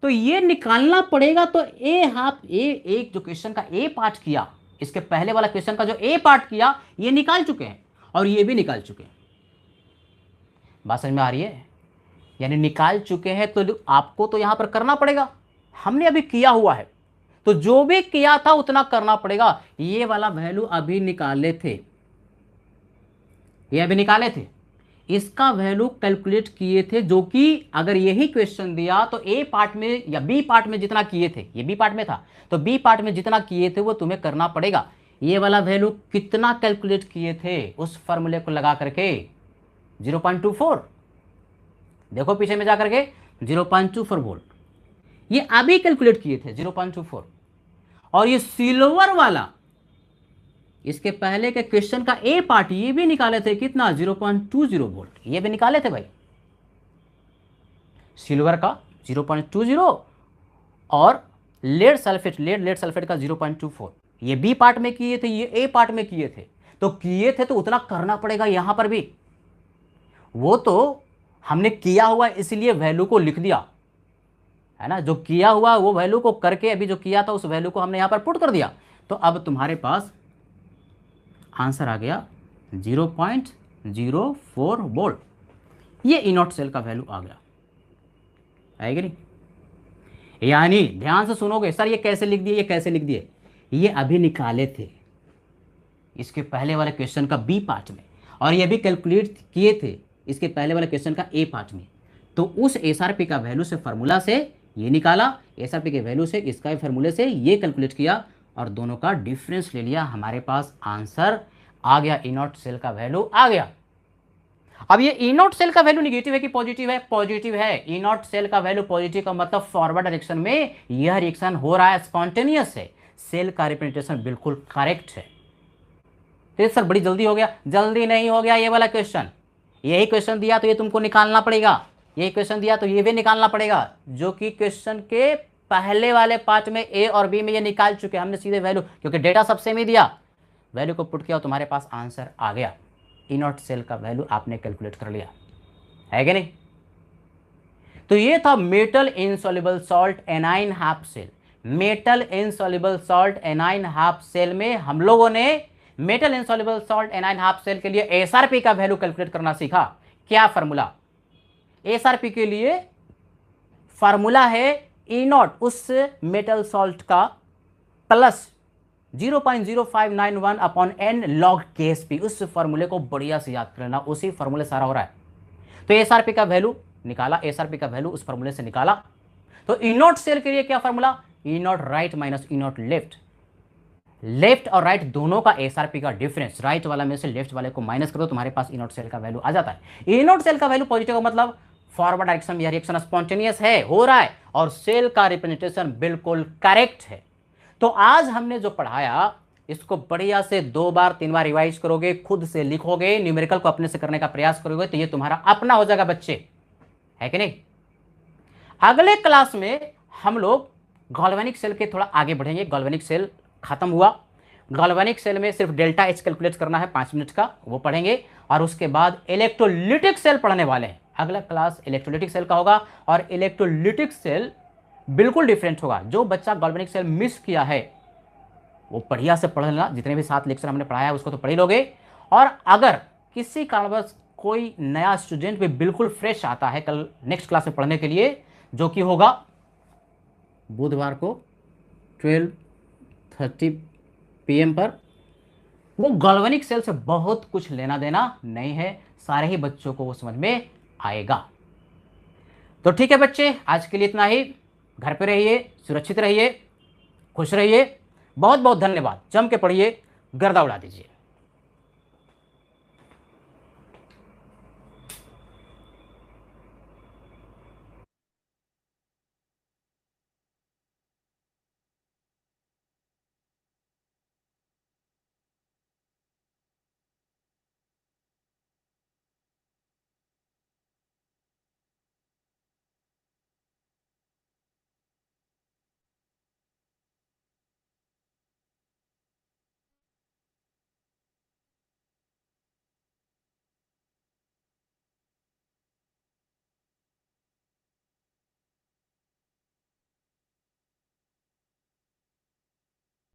तो ये निकालना पड़ेगा। तो ए हाफ एक जो क्वेश्चन का ए पार्ट किया, इसके पहले वाला क्वेश्चन का जो ए पार्ट किया ये निकाल चुके हैं और ये भी निकाल चुके हैं। बात समझ में आ रही है, यानी निकाल चुके हैं तो आपको तो यहां पर करना पड़ेगा, हमने अभी किया हुआ है तो जो भी किया था उतना करना पड़ेगा। ये वाला वैल्यू अभी निकाले थे, ये अभी निकाले थे, इसका वैल्यू कैलकुलेट किए थे, जो कि अगर यही क्वेश्चन दिया तो ए पार्ट में या बी पार्ट में जितना किए थे, ये बी पार्ट में था तो बी पार्ट में जितना किए थे वो तुम्हें करना पड़ेगा। ये वाला वैल्यू कितना कैलकुलेट किए थे उस फॉर्मूले को लगा करके, 0.24, देखो पीछे में जाकर के 0.24 वोल्ट, ये अभी कैलकुलेट किए थे 0.24। और ये सिल्वर वाला इसके पहले के क्वेश्चन का ए पार्ट ये भी निकाले थे, कितना, 0.20 वोल्ट, ये भी निकाले थे भाई, सिल्वर का 0.20 और लेड सल्फेट का 0.24, ये बी पार्ट में किए थे, ये ए पार्ट में किए थे। तो किए थे तो उतना करना पड़ेगा यहां पर भी, वो तो हमने किया हुआ इसलिए वैल्यू को लिख दिया है ना, जो किया हुआ वो वैल्यू को करके अभी जो किया था उस वैल्यू को हमने यहां पर पुट कर दिया। तो अब तुम्हारे पास आंसर आ गया 0.04 वोल्ट, ये ई नॉट सेल का वैल्यू आ गया, आएगी नहीं। यानी ध्यान से सुनोगे, सर ये कैसे लिख दिए, ये कैसे लिख दिए, ये अभी निकाले थे इसके पहले वाले क्वेश्चन का बी पार्ट में, और ये भी कैलकुलेट किए थे इसके पहले वाले क्वेश्चन का ए पार्ट में। तो उस एसआरपी का वैल्यू से फार्मूला से ये निकाला, एसआरपी के वैल्यू से इसका फार्मूले से ये कैलकुलेट किया और दोनों का डिफरेंस ले लिया, हमारे पास आंसर आ गया, ई नॉट सेल का वैल्यू आ गया। अब ये ई नॉट सेल का वैल्यू निगेटिव है कि पॉजिटिव है, पॉजिटिव है। ई नॉट सेल का वैल्यू पॉजिटिव का मतलब फॉरवर्ड डायरेक्शन में यह रिएक्शन हो रहा है, स्पॉन्टेनियस है, सेल का रिप्रेजेंटेशन बिल्कुल करेक्ट है। तो सर बड़ी जल्दी हो गया, जल्दी नहीं हो गया, ये वाला क्वेश्चन, यही क्वेश्चन दिया तो ये तुमको निकालना पड़ेगा, यही क्वेश्चन दिया तो ये भी निकालना पड़ेगा, जो कि क्वेश्चन के पहले वाले पार्ट में ए और बी में ये निकाल चुके, हमने सीधे वैल्यू, क्योंकि डेटा सब सेम ही दिया, वैल्यू को पुट किया, तुम्हारे पास आंसर आ गया, ई नॉट सेल का वैल्यू आपने कैलकुलेट कर लिया, है कि नहीं। तो ये था metal insoluble salt anion half cell. Metal insoluble salt anion half cell में हम लोगों ने metal insoluble salt anion half cell के लिए एसआरपी का वैल्यू कैलकुलेट करना सीखा। क्या फार्मूला, एसआरपी के लिए फार्मूला है ई नॉट उस मेटल सॉल्ट का plus 0.0591 upon n log KSP, उस फॉर्मूले को बढ़िया से याद कर लेना, उसी फॉर्मूले सारा हो रहा है। तो एसआरपी का वैल्यू निकाला, एसआरपी का वैल्यू उस फॉर्मूले से निकाला। तो ई नॉट सेल के लिए क्या फॉर्मूला, ई naught right minus E naught left, left और राइट दोनों का एसआरपी का डिफरेंस, राइट वाला में से लेफ्ट वाले को माइनस करो, तुम्हारे पास ई नॉट सेल का वैल्यू आ जाता है। ई नॉट सेल का वैल्यू पॉजिटिव का मतलब फॉरवर्ड डायरेक्शन में यह रिएक्शन स्पॉन्टेनियस है, हो रहा है, और सेल का रिप्रेजेंटेशन बिल्कुल करेक्ट है। तो आज हमने जो पढ़ाया इसको बढ़िया से 2 बार 3 बार रिवाइज करोगे, खुद से लिखोगे, न्यूमेरिकल को अपने से करने का प्रयास करोगे, तो ये तुम्हारा अपना हो जाएगा बच्चे, है कि नहीं। अगले क्लास में हम लोग गैल्वेनिक सेल के थोड़ा आगे बढ़ेंगे। गैल्वेनिक सेल खत्म हुआ, गैल्वेनिक सेल में सिर्फ डेल्टा H कैलकुलेट करना है 5 मिनट का, वो पढ़ेंगे। और उसके बाद इलेक्ट्रोलिटिक सेल पढ़ने वाले हैं। अगला क्लास इलेक्ट्रोलिटिक सेल का होगा, और इलेक्ट्रोलिटिक सेल बिल्कुल डिफरेंट होगा। जो बच्चा गैल्वेनिक सेल मिस किया है वो बढ़िया से पढ़ लेना, जितने भी 7 लेक्चर हमने पढ़ाया उसको तो पढ़ ही लोगे। और अगर किसी कारणवश कोई नया स्टूडेंट भी बिल्कुल फ्रेश आता है कल नेक्स्ट क्लास में पढ़ने के लिए, जो कि होगा बुधवार को 12:30 PM पर, वो गैल्वेनिक सेल से बहुत कुछ लेना देना नहीं है, सारे ही बच्चों को वो समझ में आएगा। तो ठीक है बच्चे, आज के लिए इतना ही। घर पे रहिए, सुरक्षित रहिए, खुश रहिए। बहुत बहुत धन्यवाद। जम के पढ़िए, गर्दा उड़ा दीजिए।